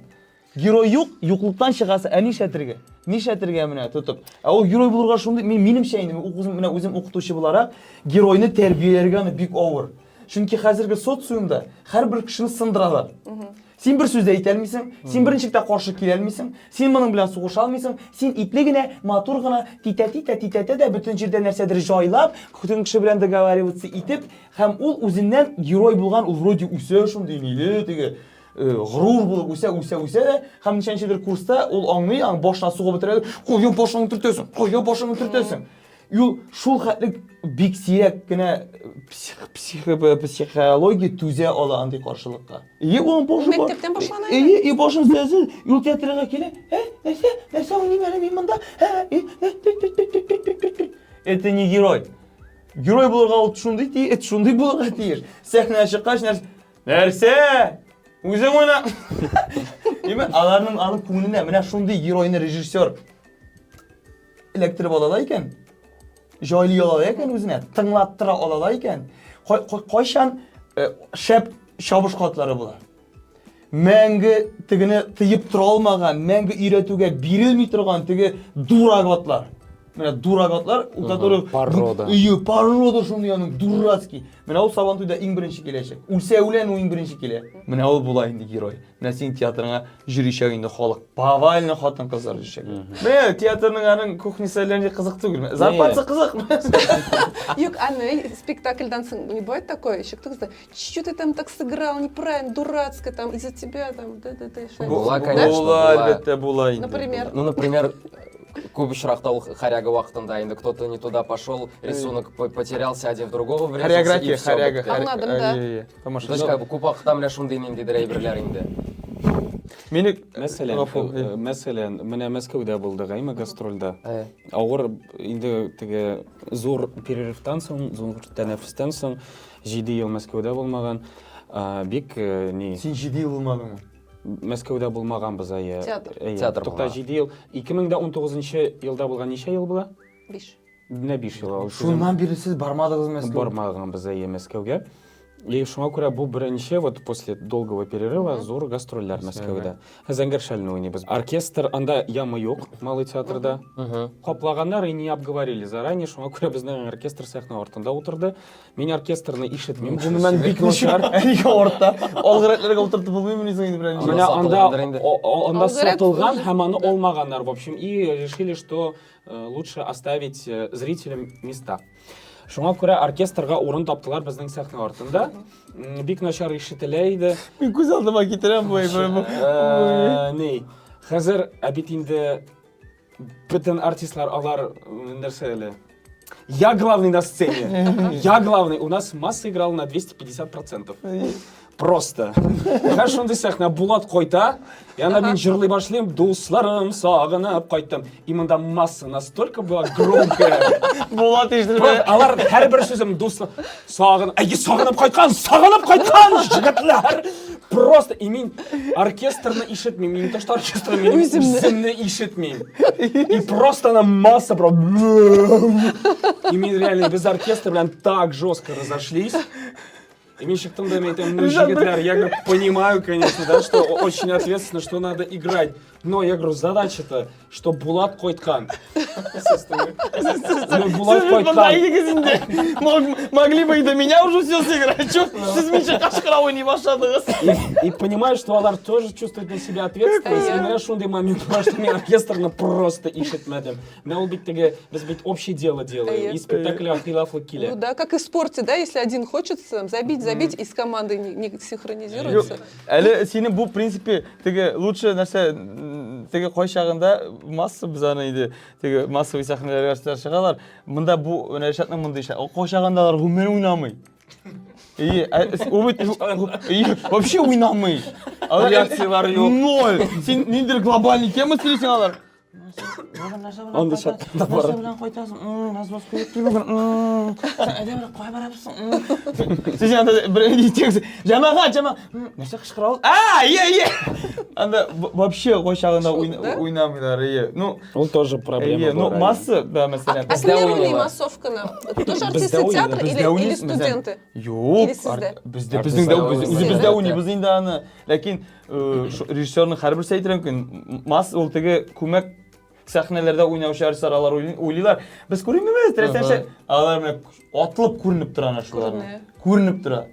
Герой юк, юклыктан чыгасы, ә нишләтергә? Нишләтергә менә тотып. Ә ул герой булырга шундый, минемчә инде, үзем укытучы буларак, геройны тәрбияләргә аны бик авыр. Чөнки хәзерге социумда һәрбер кешене сындыралар. Син бер сүз дә әйтә алмыйсың, син беренчектә каршы килә алмыйсың, син моның белән сугыша алмыйсың, син ипле генә, матур гына титә дә бөтен җирдә нәрсәдер җайлап, бүтән кеше белән договариваться итеп, һәм ул үзеннән герой булган, ул вроде үсә шундый ниле, теге горур булып үсә дә, һәм ничәнчедер курста ул аңлый, башына сугып бетерә, куя башыңны төртәсең. Юл шул хәтлек бик сирәк кенә психология түзә ала андый каршылыкка. Ул башы бар. Мәктәптән башлана Башым сәзен, юл театрга килә. Нәрсә уйныйм әле мин монда? Это не герой. Герой булырга ул шундый булырга тиеш. Сәхнәгә чыккач нәрсә? Үзең уйна. Аларның аның күңеленә менә шундый геройны режиссер электрип ала икән. Җайлый ала икән үзенә, тыңлаттыра ала икән. Кайчан шәп чабышкатлары була. Мәңге тегене тыеп тора алмаган, мәңге өйрәтүгә бирелми торган теге дурагатлар. Менә дурагатлар, у которых Порода. Порода шундый аның дурацкий. Менә ул Сабантуйда иң беренче киләчәк. Үлсә үлән ул иң беренче килә. Менә ул була инде герой. Менә син театрыңа жюричәк инде халык. Повально хатын-кызлар жюричәк. Менә театрның аның кухнисәләренә кызык түгел. Зарплата кызык. Юк, аны спектакльдан соң не бывает такое, еще кто-то, что ты там так сыграл, неправильно, дурацко, там, из-за тебя, там, да. Була, конечно, Була, була. әлбәттә була инде. Например? Ну, например, Көп очракта ул хоряга вакытында инде кто-то не туда пошел, рисунок потерялся, один в другого врезался. Хореография, и всё хореога. бітті. Аңладым, да. Тамаша. То есть как бы көп вакытта менә шундый ниндидер әйберләр инде. Мені Мәсәлән, менә Мәскәүдә булдык, әйме гастрольдә. Авыр инде теге зур перерывтан соң, зур тәнәфестән соң 7 ел Мәскәүдә булмаган, бик ни Сен 7 ел булмадыңмы? Мәскәүдә булмаганбыз әйе. Театр. Театр Тукта булмаган. 7 ел. 2019 елда булган ничә ел була? 5. Менә 5 ел. Шуннан бері сіз бармадыңыз Мәскәүгә? Бармаганбыз әйе Мәскәүгә. И шуңа күрә бу беренче вот после долгого перерыва зур гастрольләр Мәскәүдә. Зәңгәр шәлне уйныйбыз. Оркестр анда яма юк, Малый театрда. Каплаганнар и не обговорили заранее, шуңа күрә безнең оркестр сәхнә артында утырды. Мин оркестрны ишетмим. Гомумән бик начар. Әйге орта. Алгыратларга утыртып булмыймы ни соң инде беренче? Менә анда Сатылгандыр инде. анда Алгоритм сатылган уже. һәм аны алмаганнар, в общем, и решили, что лучше оставить зрителям места. Шуңа күрә оркестрга урын таптылар безнең сәхнә артында. Бик начар ишетелә иде. Мин күз алдыма китерәм бу әйберне. Ни, хәзер бит инде бөтен артистлар алар нәрсә әле. Я главный на сцене. Я главный. У нас масса играла на 250%. Просто. Һәр шундый сәхнә Булат кайта, и ана мин җырлый башлыйм, дусларым сагынып кайттым. И монда масса настолько была громкая. Булат ишетелә. Алар һәрбер сүзем дуслар сагынып кайткан җегетләр. Просто и мин оркестрны ишетмим, мин то что оркестр минем үземне ишетмим. И просто она масса и мин реально без оркестра белән так жестко разошлись. И мин чыктым да мен әйтәм, ну җегетләр, я говорю, понимаю, конечно, да, что очень ответственно, что надо играть. Но я говорю, задача-то, что Булат кайткан. Ну, Булат кайткан. Могли бы и до меня уже все сыграть. Чё, сіз менше кашкыра ойнай башладыңыз. И понимаю, что алар тоже чувствует на себя ответственность. И менә шундый момент бар, что мен оркестрны просто ишетмәдем. Менә ул бит теге, без бит общее дело делаем. И спектакль хилафлык Ну килә. да, как и в спорте, да, если один хочет забить, и с командой не синхронизируется. Әле сине бу принципе теге лучше нәрсә теге кай чагында масса без аны иде теге массовый сәхнәләргә чыгалар. Монда бу Рәшатның монда ише. Кай чагындалар гомер уйнамый. Вообще уйнамый. Реакциялары юк. Ноль. Син ниндер глобальный тема сөйлесең алар. Анда шатында бар. Белән кайтасың. Назбас куеп түгел. Әдәм кай барабыз? Сез анда бер дитегез. Җәмәгать, нәрсә кычкыра ул? Анда вообще кай чагында уйнамыйлар. Ну, Ул тоже проблема ну бар. масса, да, мәсәлән. А кемдер уйный массовканы? Тоже артисты театра или студенты? Юк, Или сездә? Бездә уйныйбыз инде аны. Ләкин режиссерның һәрбер әйтер мөмкин, масса ул теге күмәк сәхнәләрдә уйнаучы артистлар алар уйлыйлар. Без күрмибез, трәсәнчә алар менә атлып күренеп тора ана шулар. Күренеп тора.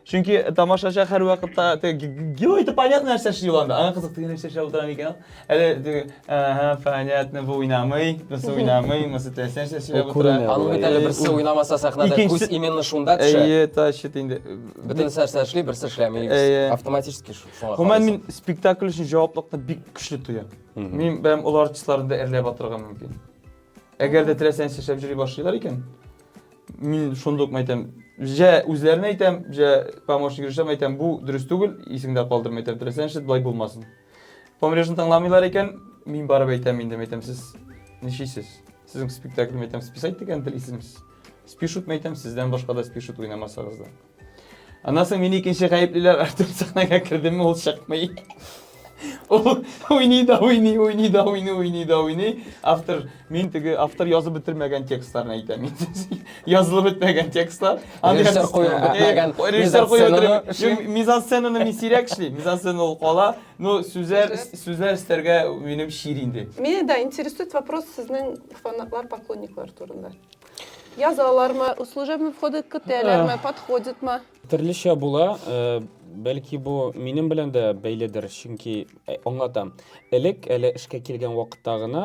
Чөнки тамашачы һәр вакытта герой-то понятно нәрсә эшли анда. Аңа кызык дигән нәрсә эшләп утыра икән. Әле теге понятно бу уйнамый, без уйнамый, мысы трәсәнчә эшләп утыра. Аның бит әле берсе уйнамаса сәхнәдә күз именно шунда төшә. Ташит инде. Бөтен нәрсә эшли, берсе эшләми. Автоматически шуңа. Гомумән мин спектакль өчен җаваплылыкны бик көчле тоям. Мин бәм ул артистларны да эрләп атырга мөмкин. Әгәр дә трәсәнчә эшләп йөри башлыйлар икән, мин шундук әйтәм, җә үзләренә әйтәм, җә помощник режиссер әйтәм, бу дөрес түгел, исеңдә калдырма әйтәм, трәсәнчә болай булмасын. Помрежны тыңламыйлар икән, мин барып әйтәм инде, әйтәм, сез ничисез? Сезнең спектакль әйтәм, списать дигән телисезме? Спишут әйтәм, сездән башка да спишут уйнамасагыз да. Аннан соң мине икенче гаеплиләр артып сәхнәгә кердеме, ул чыкмый. Уйный да. Автор, мин теге автор язып бетермәгән текстларны әйтәм. Язылып бетмәгән текстлар. Режиссер куеп бетмәгән Режиссер мизансценаны мин сирәк эшли. Мизансцена ул кала. Ну, сүзләр истәргә минем шир инде. Меня, да, интересует вопрос сезнең фанатлар, поклонниклар турында. Язалармы, служебный входы көтәләрме, подходитмы? Төрлечә була, бәлки бу минем белән дә бәйледер, чөнки аңлатам. Элек әле эшкә килгән вакытта гына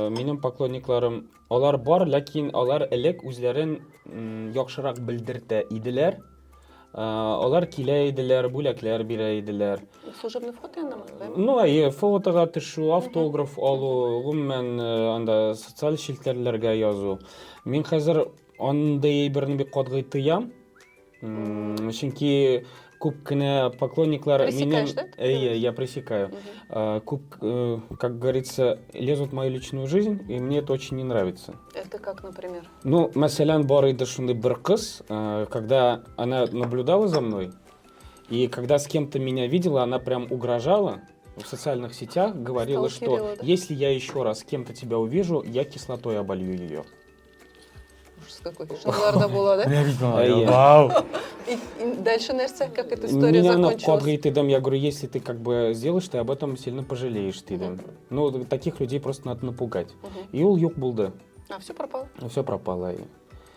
минем поклонникларым алар бар, ләкин алар элек үзләрен яхшырак белдертә иделәр. Олар килейдилер, бүләкләр бирәйдиләр. Служебный вход янамы, да? Ну, фотога төшү, автограф алу, гомумән анда социаль шелтәрләргә язу. Мин хәзер андый берне бик катгый тоям. Чөнки күп кенә поклонниклар Пресекаешь, да? Я пресекаю. Как говорится, лезут в мою личную жизнь, и мне это очень не нравится. Это как, например? Ну, мәсәлән, бар иде шундый бер кыз, когда она наблюдала за мной, и когда с кем-то меня видела, она прям угрожала в социальных сетях, говорила, Сталкерила, что да? если я еще раз с кем-то тебя увижу, я кислотой оболью ее. Ужас какой. Шанларда была, да? Вау. И дальше, Нерсе, как эта история Меня на закончилась? кодгай ты дам, я говорю, если ты как бы сделаешь, ты об этом сильно пожалеешь, ты дам. Ну, таких людей просто надо напугать. И ул юк булды, А, все пропало. все пропало.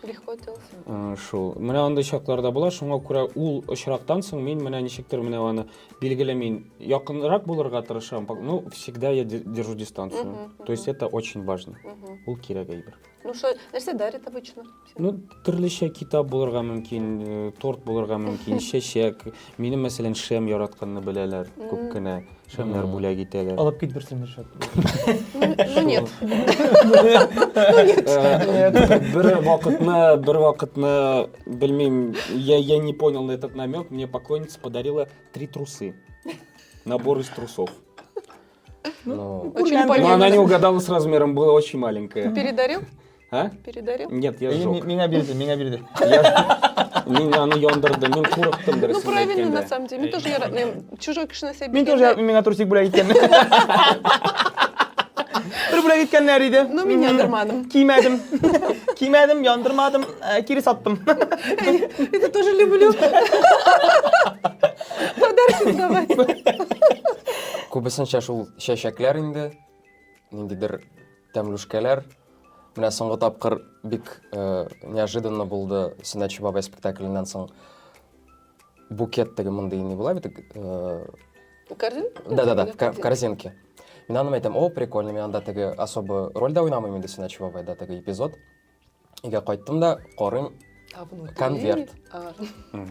Легко отделался. Шул. Менә андай чакларда була, шуңа күрә ул очрактан соң мин менә ничектер менә аны билгеләмин. Якынрак булырга тырышам. Ну, всегда я держу дистанцию. То есть это очень важно. Ул кирәк әйбер. Ну что, Нерсе дарит обычно? Ну, төрлечә китап булырга мөмкин, торт булырга мөмкин, чәчәк. Минем мәсәлән шәм яратканны беләләр, күп кенә шәмнәр бүләк итәләр. Алып кит берсен Ришат. Ну нет. Бер вакытны, белмим, я не понял на этот намек, мне поклонница подарила 3 трусы. Набор из трусов. Ну, Очень Но она понятно. не угадала с размером, была очень маленькая. Передарил? А? Передарил? Нет, я сжег. Миңа бирди. Мин аны яндырды, мин курыктым Ну дөресен правильно, на әйткәндә. самом деле. Мне тоже чужой кішіне себе Мин тоже миңа трусик бүләк иткән. Бер бүләк иткәннәр иде. Ну, меня яндырмадым. Кимәдем, яндырмадым, кире саттым. Это тоже люблю. Подарки давай. күбесенчә шул чәчәкләр инде, ниндидер тәмлүшкәләр. Менә соңгы тапкыр бик неожиданно булды Сөннәтче бабай спектакленнән соң букет теге мондый не була бит? Корзин? Да, в корзинке. Мин аны әйтәм, о, прикольно, мин анда теге особо роль да уйнамыйм инде Сөннәтче бабайда теге эпизод. Игә кайттым да, карыйм, А внутри? конверт. А,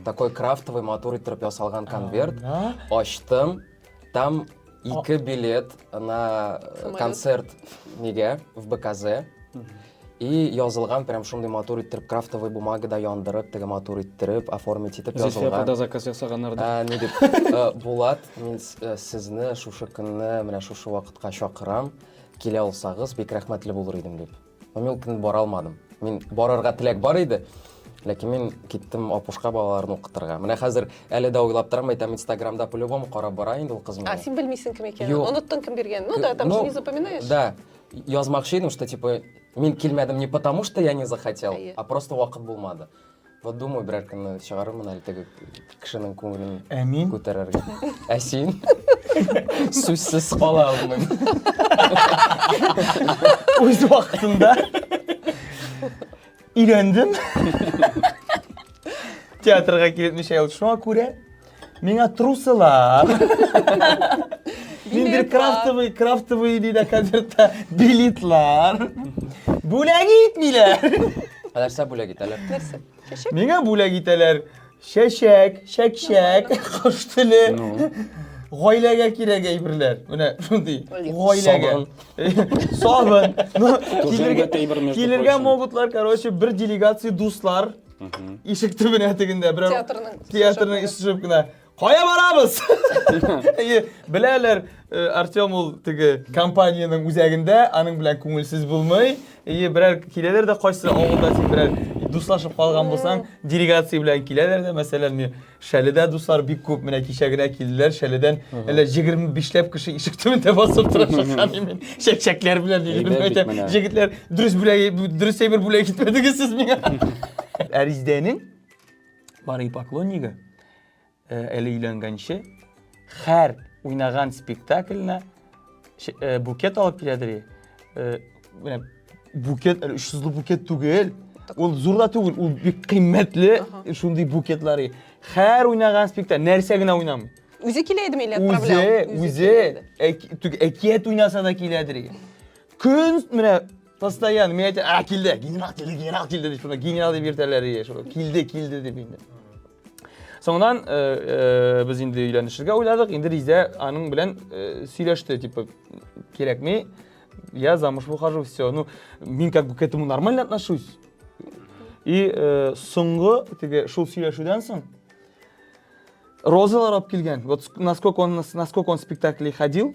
Такой крафтовый матур иттереп ясалган конверт. Ачтым, там 2 билет на Самолет. концерт неге в БКЗ. И язылган прям шундый матур иттереп крафтовый бумагада яндырып, теге матур иттереп, оформить итеп язылган. заказ ясаганнар. Не дип, Булат, мин сезне шушы көнне, менә шушы вакытка чакырам, килә алсагыз, бик рәхмәтле булыр идем дип. Мин ул көнне бара алмадым. Мин барырга теләк бар иде. Ләкин мин киттем апушка балаларын укытырга. Менә хәзер әле дә уйлап торам, әйтәм, Инстаграмда по-любому карап бара инде ул кыз А, менә. син белмисең кем екенін. Юк. Оныттың кем биргенін. Ну да, там же не запоминаешь. Да. Язмакчы идем, что типа мин килмәдем не потому, что я не захотел, Әйе. а просто вакыт булмады. Вот думаю, берәр көнне чыгарырмын әле теге кешенең күңелен Әмин. күтәрергә. Ә син сүзсез кала алмыйм. Үз вакытында өйрәндем. Театрга килеп ничә ел шуңа күрә миңа трусылар. Ниндир крафтовый диде концертта билетлар. Бүләк итмиләр. Нәрсә бүләк итәләр? Нәрсе? Чәчек? Миңа бүләк итәләр. Чәчәк, чәкчәк, кош теле. Гаиләгә кирәк әйберләр. Менә шундый. Гаиләгә. Сабын. Килергә могутлар, короче, бер делегация дуслар. Ишек төбенә тегендә бер театрның ишеп кенә. Кая барабыз? Беләләр, Артем ул теге компаниянең үзәгендә, аның белән күңелсез булмый. Берәр киләләр дә кайсы авылда син берәр дуслашып калган булсаң, делегация белән киләләр дә, мәсәлән, Шәледә дуслар бик күп менә кичә генә килделәр. Шәледән әле 25ләп кеше ишек төбендә басып тора шаккан имен. Чәкчәкләр белән диләр. Җегетләр, дөрес әйбер бүләк китмәдегез сез миңа. Әриздәнең бары поклоннигы әле өйләнгәнче һәр уйнаган спектакльне букет алып киләдер. Менә букет, 300 букет түгел. Ул зур да түгел, ул бик кыйммәтле шундый букетлар. Һәр уйнаган спектакль нәрсә генә уйнамый. Үзе киләйдеме или отправлял? Үзе әкият уйнаса да киләдер. Күн менә постоянно мен әйтәм, килде, генерал килде дип, шуны генерал дип йөртәләр, шуны килде дип инде. Соңынан biz инде өйләнешергә уйладык. Инде Риза аның белән сөйләште, типа, кирәкми, я замуж выхожу, все. Ну, мин как бы к этому нормально отношусь. И соңгы теге шул сөйләшүдән соң розалар алып килгән. Вот насколько он спектакль ходил,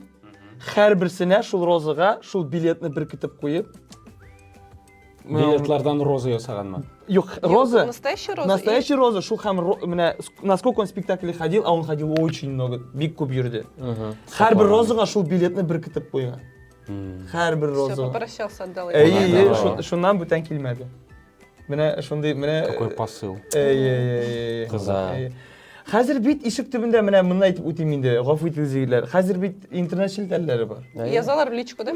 һәрберсенә шул розага шул билетны беркетеп куеп. Билетлардан роза ясаганмы? Yok, роза. Настоящая роза. Настоящий роза. Шул һәм менә насколько он спектакль ходил, а он ходил очень много. Бик күп йөрде. Һәрбер розага шул билетны беркетеп куйган. Һәрбер Все, розага. попрощался, отдал. Шуннан бүтән килмәде. Менә шундый, менә Какой посыл. Кыза. Хәзер бит ишек төбендә менә моны әйтеп үтим инде. Гафу итегез егетләр. Хәзер бит интернет шелтәләре бар. Язалар в личку, да?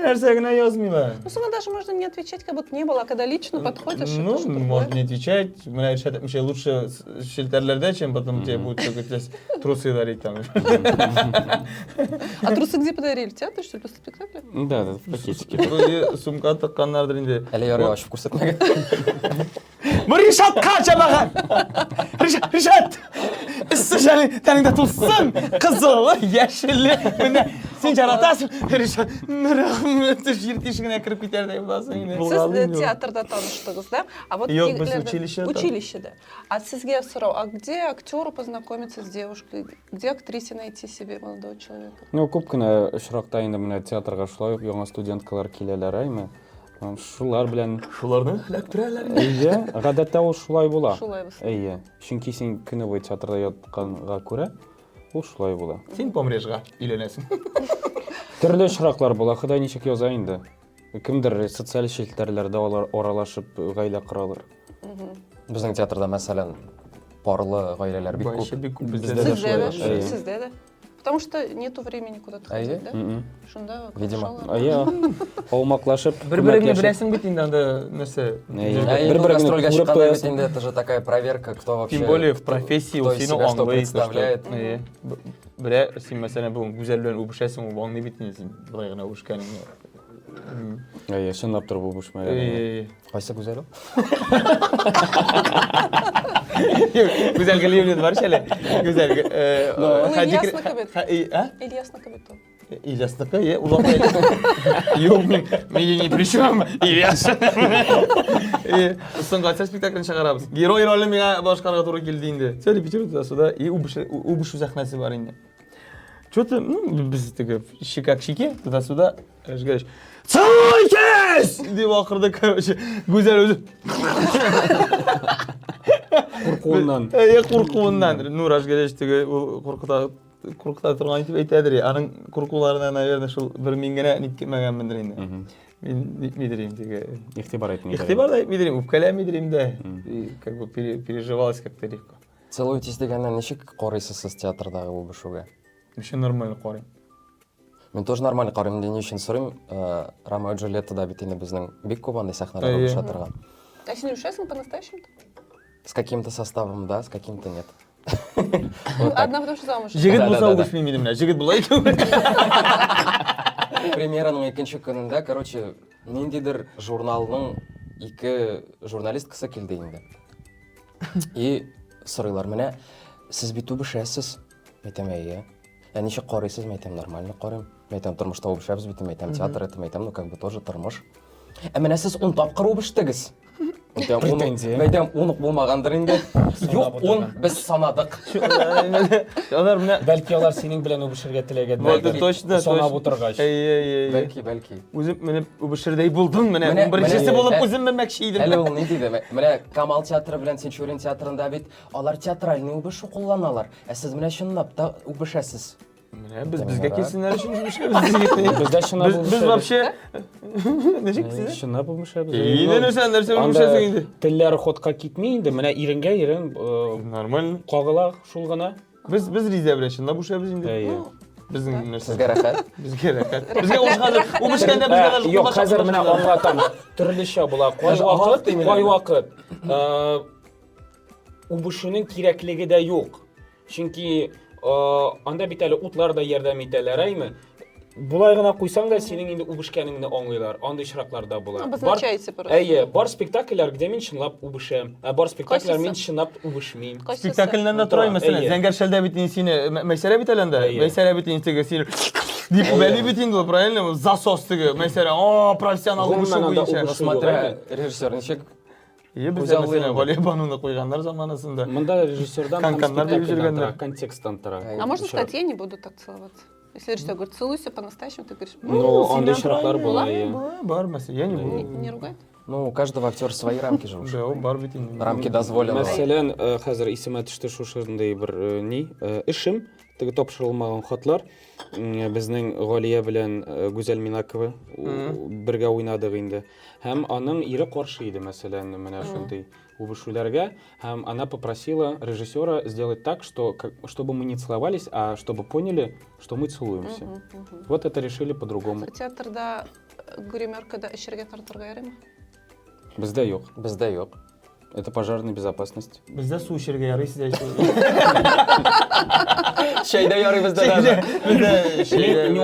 Нәрсә генә язмыйлар. Ну, сама даже можно не отвечать, как будто не было, а когда лично подходишь, Ну, это что-то можно другое. не отвечать. Менә Иршат әйтмешә, лучше шелтәләрдә, чем потом тебе будут только трусы дарить там. А трусы где подарили? Театр, что ли, после спектакля? Да, в пакетике. Сумка тыкканнардыр инде. Әле ярый ачып күрсәтмәгән. Бу Ришат качамаган. Ришат! Issıжаны тәнеңдә тулсын. Кызылы, яшелле. Менә син жаратасың. Ришат, рәхмәт, җир тишегенә кирип китәрдәй буласың инде. Сіз театрда таныштыңыз, да? А вот Yok, biz игілерді- училищеда. Училищеда. А сізге сұрау, а где актеру познакомиться с девушкой? Где актрисе найти себе молодого человека? Ну, күп кенә очракта инде менә театрга шулай ук яңа студенткалар киләләр, әйме? Шулар белән Шуларны һәлак төрәләр. әйе, гадәттә ул шулай була. Шулай булсын. Әйе, чөнки син көне буе театрда ятканга күрә, ул шулай була. Син помрешга өйләнәсең. Төрле очраклар була, Ходай ничек яза инде. Кемдер социаль челтәрләрдә алар аралашып гаилә коралар. Безнең театрда мәсәлән парлы гаиләләр бик Башы күп. бик күп Бездә бездә. дә Сізде, да? шулай. Сізде, да? Потому что нету времени куда-то ходить, да? Шунда Видимо. шалар. Әйе, аумаклашып, Бер-береңне күмәкләшеп. беләсең бит инде анда нәрсә. Әйе. А Бер-бер генә гастрольгә күреп чыкканда бит куясың. инде это же такая проверка, кто вообще. Тем более в профессии кто ул из сине себя что аңлый. представляет. Бере син мәсәлән бу гүзәл белән үбешәсең, ул аңлый бит инде син. Болай гына үбешкәнең. Әйе, чынлап тора бу бушмаган. Кайсы гүзәл ул? Гүзәл Галиевна бар шәле. Гүзәл. Ильяс Накабет. Ильяс Накабет. Ильясныкы, улап. Юк, мен не причем. Ильяс. Соңгы спектакльне чыгарабыз. Герой роле миңа башкарга туры килде инде. Сөйле битер туда-сюда и убышу сәхнәсе бар инде. Что-то, ну, без теге щека к щеке, туда-сюда, говоришь, «Целуйтесь!» Дип акырды, короче, Гүзәл өзі. Куркуыннан. Куркуыннан. Ну, разгореш теге куркута турган итеп әйтәдер. Аның куркуларына, наверное, шул бер мин генә ниткәмәгәнмендер инде. Мин нитмидерим теге. Игътибар әйтмәгән. Игътибар да әйтмидерим, үпкәләмидерим дә. И как бы переживалось как-то легко. Целуйтесь дигәннән ничек карыйсыз сез театрдагы убышуга? Еще нормально карыйм. Мен тоже нормально карыйм, ни өчен сорыйм. Ромео и Джульеттада бит инде безнең бик күп андай сәхнәләр Әйе. убыша торган. А син ушасың по-настоящему? С каким-то составом, да, с каким-то нет. Одна потому что замуж. Жигит Да, булса да, да. убышмыйм менә. Жигит була икән. Премьераның икенче көнендә, короче, ниндидер журналның ике журналисткасы килде инде. И сорыйлар менә, сез бит үбешәсез. Әйтәм, әйе. Ничек карыйсыз? Әйтәм, нормально карыйм. Әйтәм, тормышта үбешәбез бит, әйтәм, театр это, әйтәм, ну как бы тоже тормыш. Менә сез 10 тапкыр үбештегез. Претензия. Әйтәм, унык булмагандыр инде. Юк, 10 без санадык. Алар менә Бәлки алар синең белән үбешергә теләгәннәр. Вот точно, Санап точно. утыргач. Бәлки. Үзем менә үбешердәй булдым менә. Менә- Беренчесе менә- булып ә- үзем мәмәкче идем. Әле ул ни диде? Менә Камал театры белән Синчурин театрында бит алар театральный үбешу кулланалар. Ә сез менә чынлап та үбешәсез. Менә безгә килсеннәр өчен үбешәбез. Бездә чынлап Без вообще ничек сез? Чынлап үбешәбез. Инде нәрсә үбешәсең инде. Телләре ходка китми инде. Менә иренгә ирен Нормально. кагыла шул гына. Без Риза белән чынлап үбешәбез инде. Әйе. Безнең нәрсә? Сезгә рәхәт. Безгә рәхәт. Безгә ул хәзер үбешкәндә безгә даже Юк, хәзер менә аңлатам. Төрлечә була. Кай вакыт үбешүнең кирәклеге дә юк. Чөнки анда бит әле утлар да ярдәм итәләр, әйме? Булай гына куйсаң да синең инде үбешкәнеңне аңлыйлар. Андай очраклар да була. Обозначаете просто. Әйе, бар спектакльләр, где мин чынлап үбешәм, ә бар спектакльләр мин Кайсысы? чынлап үбешмим. Спектакльнен de тұрай mesela. Әйе. Зәңгәр шәлдә бит инде сине мәсәлә бит әлендә. Әйе. Мәсәлә бит инде сине дип бәли бит инде, правильно? Засос теге. Мәсәлә, профессионал Гомумән үбешү анда буенча. үбешү Смотря режиссер ничек. Бездә Күзаллый мәсәлә инде. Галия Бануны куйганнар заманасында. Монда режиссердан Канканнар дип спектакльдән йөргәннәр. тора, контексттан тора. А можно сказать, я не буду так целоваться? Если режиссер говорит, целуйся по-настоящему, ты говоришь, Ну, андай Синнән очраклар була. тұрай, әйе. Бар мәсәлә, я не не, буду. не ругает? Ну, у каждого актера свои рамки же уже. Да, ул бар бит инде. Рамки дозволенного. Мәсәлән, хәзер исемә төште шушындый бер эшем, теге тапшырылмаган хатлар. Безнең Галия белән Гүзәл Минакова бергә уйнадык инде. Һәм аның ире каршы иде, мәсәлән, менә шундый үбешүләргә. Һәм она попросила режиссера сделать так, что чтобы мы не целовались, а чтобы поняли, что мы целуемся. Вот это решили по-другому. Театрда гримеркада эшергә тартырга ярыймы? Бездә юк. Бездә юк. Это пожарная безопасность. Бездә су эчәргә ярый сездә. Чәйдә ярый бездә да. Мин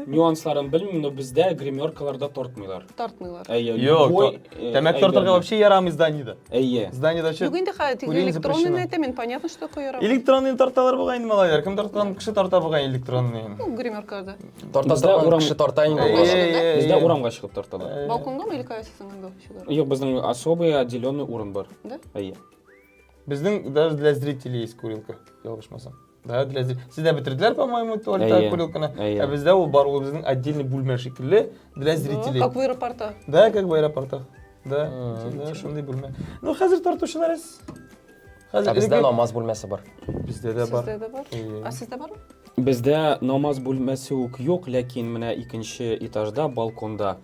нюансларын белмим, но бездә гримеркаларда тартмыйлар. Тартмыйлар. Әйе. Юк, любой, тәмәк тартырга вообще ярамый зданиедә. Әйе. Зданиедә вообще Юк инде хәзер курение электронный запрещено. әйтәмен, понятно, что такое ярамый. Электронный тарталар булган инде малайлар. Кем тарткан кеше тарта булган электронный. Ну, гримеркада. Тарта Бездә торган урам- кеше тарта инде. Бездә урамга чыгып тарталар. Балконга или кайсысың инде? Юк, безнең особый отделенный урын бар. Да? Әйе. Безнең даже для зрителей есть курилка. Ялгышмасам. Да, для зрителей. Сездә бетерделәр, по-моему, туалетта Әйе. курилканы. Әйе. А бездә ул бар, ул безнең отдельный бүлмә шикелле для зрителей. Как в аэропорту. Да, как в аэропортах. Да, да, шундый бүлмә. Ну, хәзер тартучылар эс. А бездә намаз бүлмәсе бар. Бездә дә бар. Сездә дә бар? Әйе. А сездә бармы? Бездә намаз бүлмәсе үк юк, ләкин менә икенче этажда, балконда,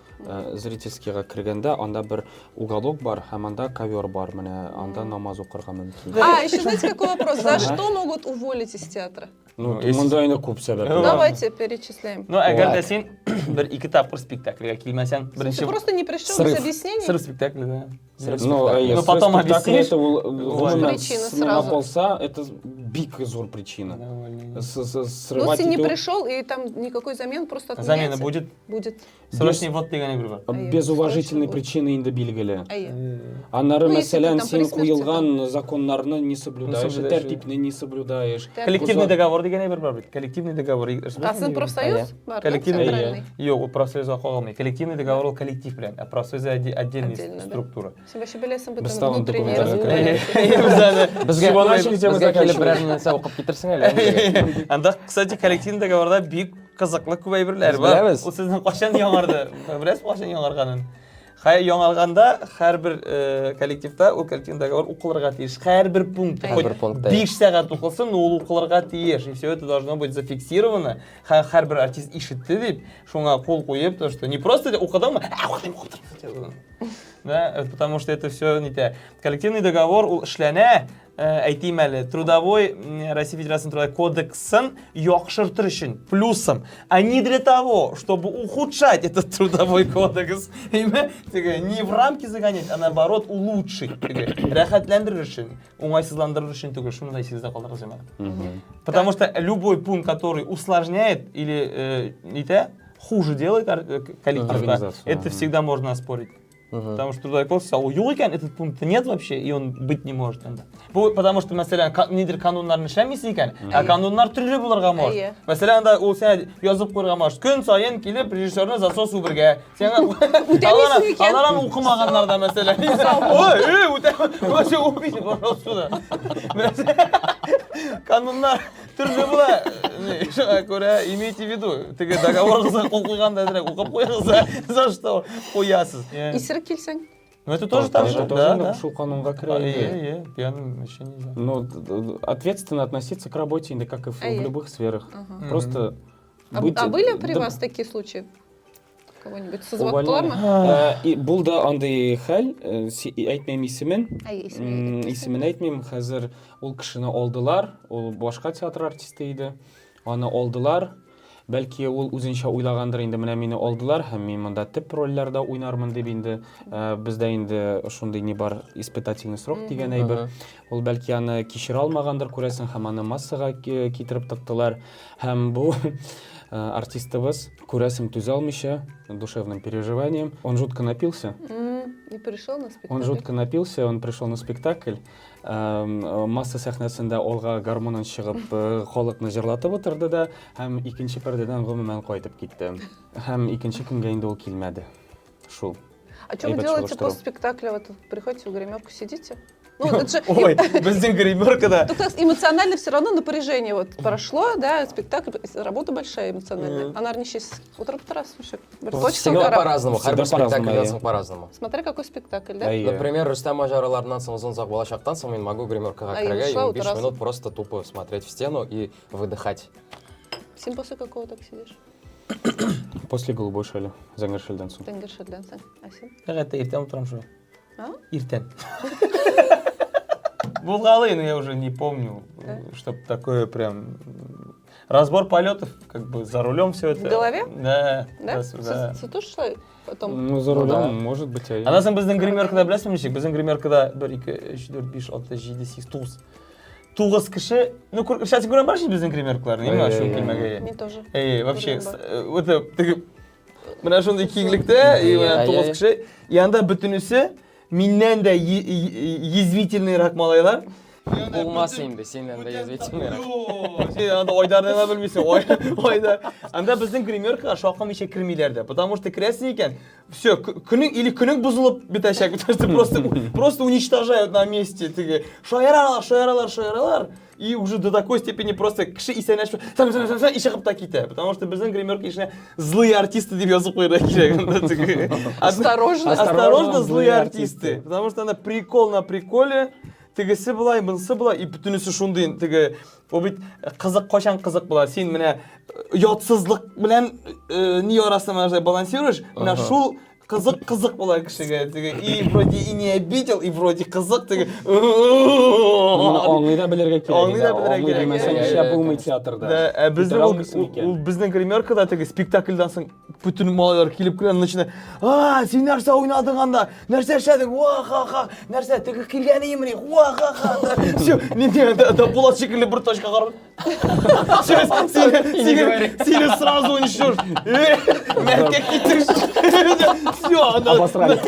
зрительскийга кергәндә, анда бер уголок бар, һәм анда ковер бар, менә анда намаз укырга мөмкин. А, еще знаете, какой вопрос? За что могут уволить из театра? Ну, если- монда инде күп сәбәп. Ну, Давайте перечисляем. Ну, әгәр дә Вот. син бер ике тапкыр спектакльгә килмәсәң, Ты беренче просто не пришел Срыв. с объяснением? сыр спектакле, да. Ну, әйе, Ну, потом спектакль объяснишь. это Важно. Причина сразу. напался, это бик зур причина. Ну, Срывать если не идёт пришел, и там никакой замен, просто Замена отменяется. будет. Будет. Срочный вот дигән бер бар. Әйе, без уважительной срочно причины инде билгеле. Әйе. Аннары, Ну, если ты мәсәлән, там син при смерти, куелган законнарны не соблюдаешь, соблюдаешь, тәртипне не соблюдаешь. Коллективный договор дигән бер бар бит. Коллективный договор. А сын профсоюз? Бар, да, Коллективный. центральный. Юк, ул профсоюзга калмый. Коллективный договор ул коллектив белән, а профсоюз отдельная Отдельно, да? структура. Сен вообще белесің бөтен Біз тағын внутренний документтарға разговор. Безгә килеп берәр нәрсә укып китерсең әле. Анда, кстати, коллективный договорда бик кызыклы күп әйберләр Без бар. беләбез. Ул сезнең кашан яңарды? Беләсез кашан яңарганын? Яңарганда һәрбер коллективта ул коллективный договор укылырга тиеш. Һәрбер пункт. Һәрбер пунктта. 5 сәгать укылсын, ул укылырга тиеш. И все это должно быть зафиксировано. Һәрбер артист ишетте дип, шуңа кул куеп, то что не просто укыдыңмы? Да, потому что это все не те. Коллективный договор ул эшләнә, әйтим әле, трудовой Россия Федерациясының трудовой кодексын яхшыртыр өчен, плюсом, а не для того, чтобы ухудшать этот трудовой кодекс. Не в рамки загонять, а наоборот улучшить. Рәхәтләндерер өчен, уңайсызландырыр өчен түгел, шуны сизде калдыргыз именно. Потому что любой пункт, который усложняет или хуже делает коллективка, Организацию, это всегда можно оспорить. Потому что трудовой кодекс, а у юликан этот пункт нет вообще, и он быть не может. Потому что, мәсәлән, нидер кануннарны эшләмисез икән, а кануннар төрле булырга может. Әйе. Мәсәлән, анда ул сән язып куярга может. Көн сайын килеп режиссерны засос үбергә. Сен Үтәмисең икән. аларны укымаганнар да мәсәлән. Ой, үтә. Вообще убить, пожалуйста. Кануннар төрле була. Шуңа күрә имейте в виду. Теге договорга кул куйганда дирәк укып куйгыза. За что куясыз? Исерек келсең? Ну это тоже так же, Это да, тоже да. шул канунга керә. инде. Пьяным вообще нельзя. Ну, ответственно относиться к работе, инде, как и в Әйе. любых сферах. Просто А быть- были при да, вас такие случаи? Кого-нибудь увольняли. созваттылармы? И Бул да андай хәл, әйтмәйм исемен. Әйе, исемен әйтмәйсең. Исемен әйтмәйм, хәзер ул кешене алдылар, ул башка театр артисты иде. Аны алдылар. Бәлки ул үзенчә уйлагандыр инде, менә мине алдылар һәм мин монда төп рольләрдә уйнармын дип инде. Бездә инде шундый не бар испытательный срок дигән әйбер. Ул бәлки аны кичерә алмагандыр күрәсең һәм аны массага китереп тыктылар. Һәм бу артистыбыз күрәсем түзә алмыйча, душевным переживанием. Он жутко напился. И пришел на спектакль. Он жутко напился, он пришел на спектакль. Масса сәхнәсендә алга гармонын чыгып, халыкны җырлатып утырды да, һәм икенче пәрдәдән гомумән кайтып китте. Һәм икенче көнгә инде ул килмәде. Шул. А что вы Айбат делаете чыгыштыру. после спектакля? Вот приходите в гримерку, сидите? Ну, это же Ой, біздің гримеркада. тут эмоционально все равно напряжение вот прошло, да, спектакль, работа большая эмоциональная. А наверное, сейчас утро раз вообще. Всегда по-разному, Всегда һәрбер спектакльдән по-разному, соң по-разному. Смотря какой спектакль, да? Әйе. Например, Рустам Ажаралардан соң озын болашақтан соң мен могу гримеркаға А, и кірге ушла и вот 5 раз. минут просто тупо смотреть в стену и выдыхать. Сен после какого так сидишь? После голубой шали, зәңгәр шәлдән соң. Тенгершеден сен. А сен? Қағатта ертен отырам что? А? Ертен. Булгалы, но я уже не помню, Да? чтоб такое прям... Разбор полетов, как бы за рулем все это. В голове? Да. Да? Да. Сатуш шла потом? Ну, за Ну, да. рулем, может быть, әйе. Анасын біздің гримеркада білесің нешек? Біздің гримеркада 1, 2, 3, 4, 5, 6, 7, 8, 9. 9 кіші, ну, сейчас көрген баршын біздің гримеркаларын, не Әйе, шу әйе. келмеге. Мне тоже. Вообще, Көрген это, тігі, мына шондай кеңлікті, и мына 9 кіші, и анда бүтінісі, меннен де язвительный рақмалайлар. Болмас енді, сенен де язвительный. Сен анда ойдардан да білмейсің, ойдар. Анда біздің гримеркаға шоқым еше кірмейлерді, потому что кіресің екен, все, күнің бұзылып бітәшек, просто уничтожают на месте, тігі, шойаралар, и уже до такой степени просто кіші исән әшіп, и шығып та кете, потому что біздің гримерка ішіне злые артисты деп жазып қойды керек. Осторожно, злые артисты, потому что ана прикол на приколе, тігісі бұлай, бұнысы бұлай, и бүтінісі шундайын, тігі, ол бит қызық, қошан қызық бұлар, сен міне ұятсызлық білән не арасында мына балансируешь, мына шул қызық бұлар кішіге, тігі, и вроде и не обидел, и вроде қызық, тігі, Аңлый да білерге керек. Аңлый да білерге керек. Аңлый демесең, ше булмый театрда. Біздің гримеркада тігі спектакльдан соң бүтін малайлар келіп келген, начинай, сен нәрсе ойнадың анда, нәрсе шәдің, ха-ха, нәрсе тігі келген еміне, ха-ха, все, мен да болат шекілі бір точка қарып. Сені сразу уничтожь. Мәрке кетірші. Все, Обосрали.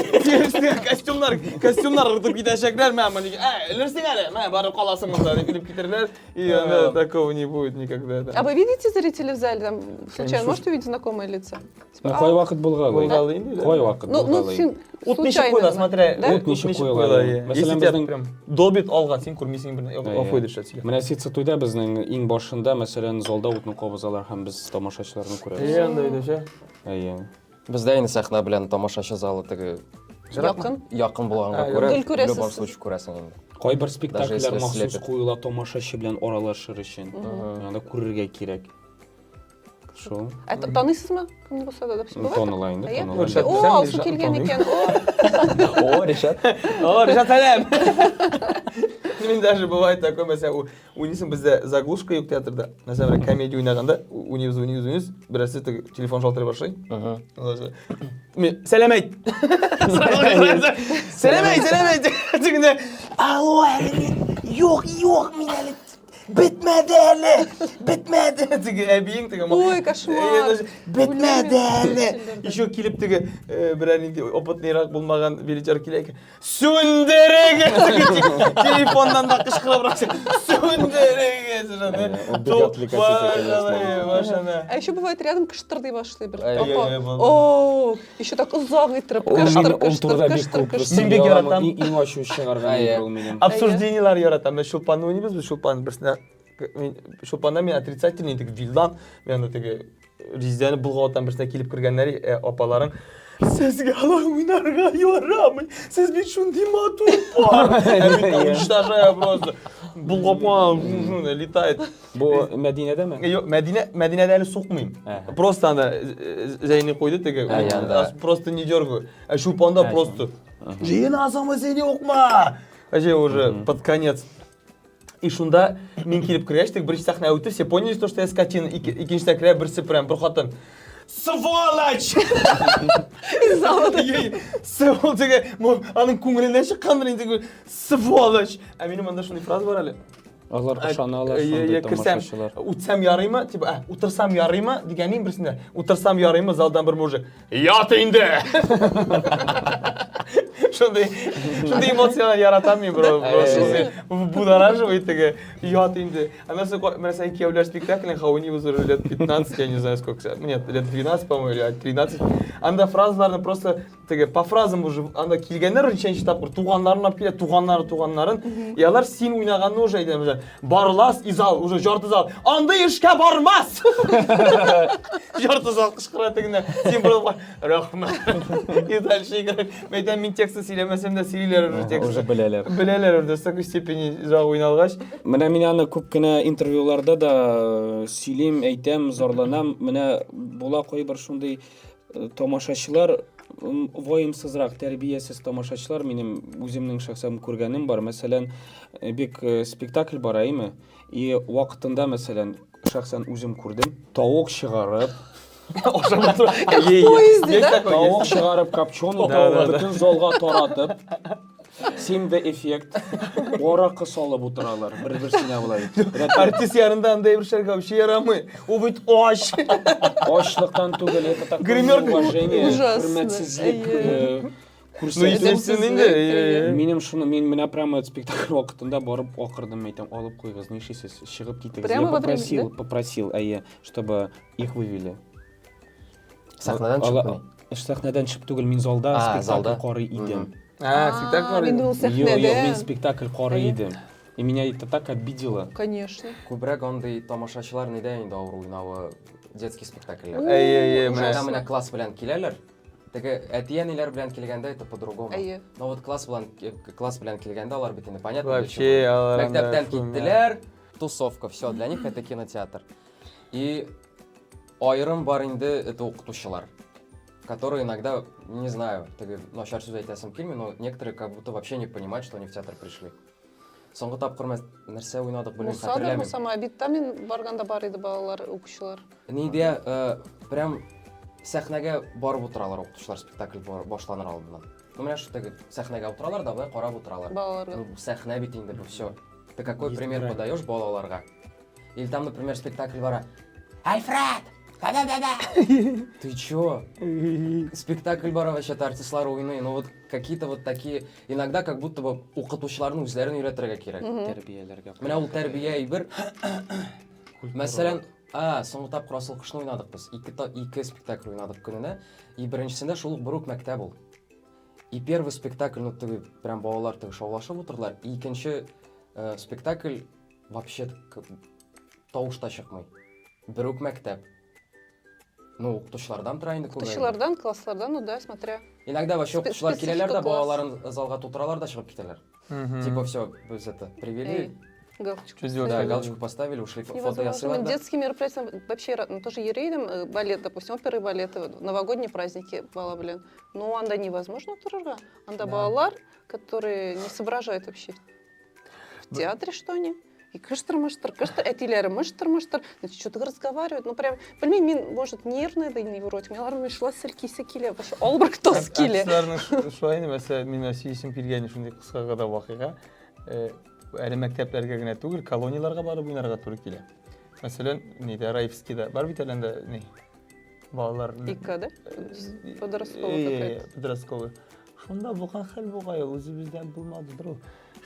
костюмдар ұртып кетешектер, мәм, ілірсің әлі, мәм, барып қаласың ұнда, деп келіп кетерлер, и такого не будет никогда. А вы видите зрителей в зале? Там, случайно можете увидеть знакомые лица? Ну, қой вақыт болғалы. Болғалы енді, да? Қой вақыт Ну, болғалы. сен Ут неше случайно. қойла, смотря, Да? Ут неше қойла. Если Мәселен, тебя біздің прям долбит алған, сен көрмейсің бір офойды шәтсіге. Менә ситса туйда безнең иң башында, мәсәлән, залда утны кабызалар һәм біз тамашачыларны күрәбез. Андай да, ше? Әйе. Бізде енді сәхна белән тамашачы залы теге Якын. якын булганга А, күрә, гел в күрәсез любом сез. случае күрәсең инде. Кайбер Даже спектакльләр если махсус слепит. куела тамашачы белән аралашыр өчен. Анда күрергә кирәк. Шул. А танысызмы? Кімді болса да, все бывает? Тонылай инде, Әйе? тонылай. Ришат, О, сен алсу Ришат келген таный. екен. О, О, Ришат. О, Ришат сәлем! Мен даже бывает такой, мәсәлән, унисың бізде заглушка юк театрда. Мәсәлән, бір комедия ойнағанда, унибіз, бірәсі телефон жалтырай башлай. Мен сәлем айт! Сәлем айт! Тегінде, алло, әлі, жоқ, мен әлі бітмәді әлі! Теге әбейің, теге Ой, кошмар! бітмәді әлі! Өлемін. Еще келіп теге бірәнінде опытныйрақ болмаған величар келейкі. Сөндірігі! Телефондан да қышқырап рақшы. Сөндірігі! А еще бывает рядом кыштырдый башлый бір. Әйе, Опа. О, еще так ұзақ иттеріп, кыштыр. Еңбек яратам. Иң ачу чыгарган Әйе. ул минем. Обсуждениялар яратам. Мен шулпанны ойнайбыз, біз шулпан бірсіне... Шулпанда мен отрицательный теге вилдан, мен теге резидияны бұлғауаттан бірсіне келіп кіргенлері апаларың. Сізге алай ойнарға ярамын, сіз бен шундай матур бар. Әмін уничтожая просто. Бұлғапан летает. Бу Мәдинәдәме? Yok, Мәдинәдә әлі соқмайым. Просто анда зәйні қойды теге. Просто не дергаю. А шулпанда просто. Жена азамы сені оқма. Әже уже под конец. И шунда мен келіп кіргештік, бірінші сахна өтті, все поняли, что я скотина. Икенші кірге бірісі прям бір қатын. Сволочь! Сволочь! Теге, аның көңілінен шыққандырын теге, сволочь! А менің анда шундай фраза бар әлі. Алар ышаналар шундай тамашачылар. Үтсәм ярыймы? Типа, утырсам ярыймы дигәннең берсендә. Утырсам ярыймы залдан бер мужик. Ят инде. Шундай эмоциялар яратам мин, бро. Будораживает теге ят инде. А mesela кияүләр спектаклен хауни уже лет 15, я не знаю сколько. Нет, лет 12, по-моему, или 13. Анда фразаларны просто теге по фразам уже анда килгәннәр ничәнче тапкыр туганнарын алып килә, туганнарын. И алар син уйнаганны уже әйтәм. Барлас изал, уже жарты зал. Анда эшкә бармас. Жарты зал кычкыра тегенә. Син булып рәхмәт. И дальше играть. Мәйтәм мин тексты сөйләмәсәм дә сөйлиләр уже тексты. Уже беләләр. Беләләр уже такой степени жак уйналгач. Менә мин аны күп кенә интервьюларда да сөйлим, әйтәм, зарланам. Менә була кайбер шундый тамашачылар, ваемсызрак, тәрбиясез тамашачылар минем үземнең шәхсән күргәнем бар. Мәсәлән, бик спектакль бар әйме, и вакытында мәсәлән шәхсән үзем күрдем, тавык чыгарып, тавык чыгарып копченый тавык бөтен залга таратып, симде эффект, оракы салып утыралар, бер-берсенә булай. Артист ярында андай бер шәргә вообще ярамый. Ул бит ач. Ачлыктан түгел, это такое Гримерка уважение, ужасно. хөрмәтсезлек. Ну, естественно, инде. Минем шуны, мин менә прямо спектакль вакытында барып акырдым, әйтәм, алып куйгыз, нишисез, чыгып китегез. Прямо Я во время, попросил, чтобы их вывели. Сахнадан чыкмый. Сахнадан чыгып түгел, мин залда спектакль карый идем. Спектакль. Мин ул Юк, сәхнәдә. мин спектакль карый идем. И меня это так обидело. Конечно. Күбрәк андый тамашачылар нидә инде авыр уйнавы детский спектакльләр. Менә класс белән киләләр. Теге әтиәниләр белән килгәндә это по-другому. Но вот класс белән килгәндә алар бит инде понятно. Вообще, Мәктәптән киттеләр, тусовка, все, для них это кинотеатр. И айрым бар инде это укытучылар, которые иногда, не знаю, начар сүз әйтәсем килми, но некоторые как будто вообще не понимают, что они в театр пришли. Соңгы тапкыр нәрсә уйнадык белмим, хәтерләмим. Булса обидта мин барганда бар иде балалар, укучылар. Нидә прям сәхнәгә барып утыралар укытучылар спектакль башланыр алдыннан. Ну менә шул сәхнәгә утыралар да былай карап утыралар. Балаларга. Ну сәхнә бит инде бу все. Ты какой пример подаешь балаларга? Или там, например, спектакль бара. Альфред! Ты чё? Спектакль бара вообще артистлар уйный, но вот какие-то вот такие, иногда как будто бы укытучыларның үзләрен өйрәтергә кирәк. Тәрбияләргә. Менә ул тәрбия әйбер. Мәсәлән, соңгы тапкыр асыл кышны уйнадык без. Ике спектакль уйнадык көненә. И беренчесендә шул ук бер мәктәп ул. И первый спектакль, ну теге прям балалар теге шаулашып утырдылар. И икенче спектакль вообще тавышта чыкмый. Бер үк мәктәп. Ну, укытучылардан тора инде күбрәк. Укытучылардан, класслардан, ну да, смотря. Иногда вообще укытучылар киләләр да, класс. балаларын залга тутыралар да чыгып китәләр. Типа все, без это привели. Галочку. Да, галочку поставили, ушли, фото Невозможно. ясылар. Детские мероприятия вообще тоже ерейдем, балет, допустим, оперы и балеты, новогодние праздники бала, блин. Ну, анда невозможно турырга. Анда балалар, которые не соображают вообще в театре, что они. И кыштыр-мыштыр, әтиләре мыштыр-мыштыр, значит, что-то разговаривают. Ну, прям, білмеймін, мен, может, нервная да невротик, мен алармен шла сілкесі келе, вообще албырк тос келе. Артистларның шулай мәсәлә, мин сөйсем килгән шундый кыска гына вакыйга. Әле мәктәпләргә генә түгел, колонияларга барып уйнарга туры килә. Мәсәлән, нидә Раевскийда бар бит әлендә ни? Балалар. ИК, да? Подростковый какая-то. Подростковый. Шунда булган хәл бугай, үзебездән булмадыдыр ул.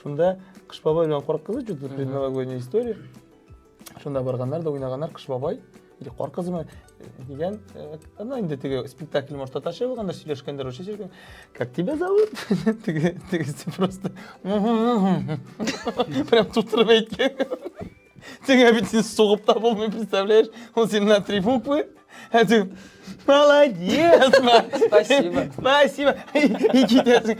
Шунда Кыш бабай белән Кар кызы что-то предновогодняя история. Шунда барганнар да уйнаганнар Кыш бабай или Кар кызы дигән, ана инде теге спектакль может ташы булганнар, сөйләшкәндәр уже сөйләшкән. Как тебя зовут? Теге просто прям тутырып әйткән. Теге бит син сугып та булмый, представляешь? Он син на 3 буквы. Молодец! Спасибо. Спасибо. И китәсең.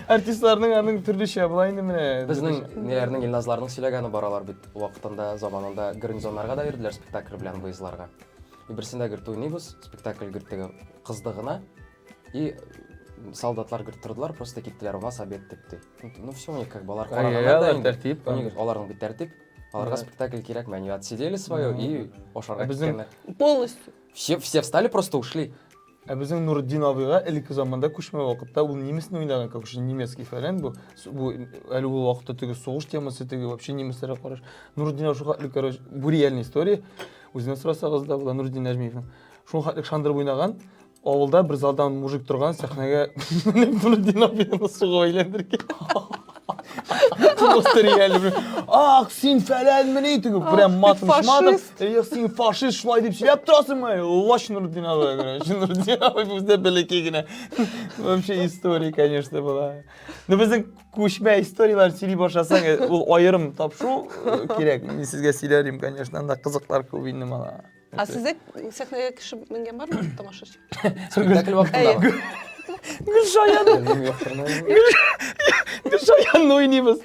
Артистларның аның төрлечә була инде менә. Безнең ниләрнең Илназларның сөйләгәне баралар бит вакытында, заманында гарнизоннарга да бирделәр спектакль белән выездларга. И берсендә гөр туйныбыз, спектакль гөр теге кыздыгына. И солдатлар гөр тордылар, просто киттеләр, у нас обед типти. Ну все, у них как балар караганда да инде тәртип. Аларның бит тәртип. Аларга спектакль кирәк, они отсидели свое и ошарга киткәннәр. Полностью. Все встали, просто ушли. Біздің Нұрдин абыға ілкі заманда көшме уақытта бұл немесін ойнаған, как уже немецкий фарен бұл әлі ол уақытта түгі соғыш темасы түгі вообще неместері қараш. Нұрдин абы шуға короче, бұл реальный история. Өзінен сұрасағыз да, бұл Нұрдин Нәжмиевтің. Шуға шандырып ойнаған, ауылда бір залдан мужик тұрған сахнаға Нұрдин абыны суға ойландырген. Просто реально ах сен фәлән міне түгі прям матым шматым сен фашист шулай деп сөйлеп тұрасың ма лаш Нұрдин абай короче Нұрдин абай бізде бәлекегіне вообще история конечно была но біздің көшме историялар сөйлей башласаң ол айырым тапшу керек мен сізге сөйлерім конечно анда қызықтар көп енді мана А сізде сахнаға кіші мінген бар ма тамашашы? Спектакль уақытында. Гүлшаянны ойнаймыз.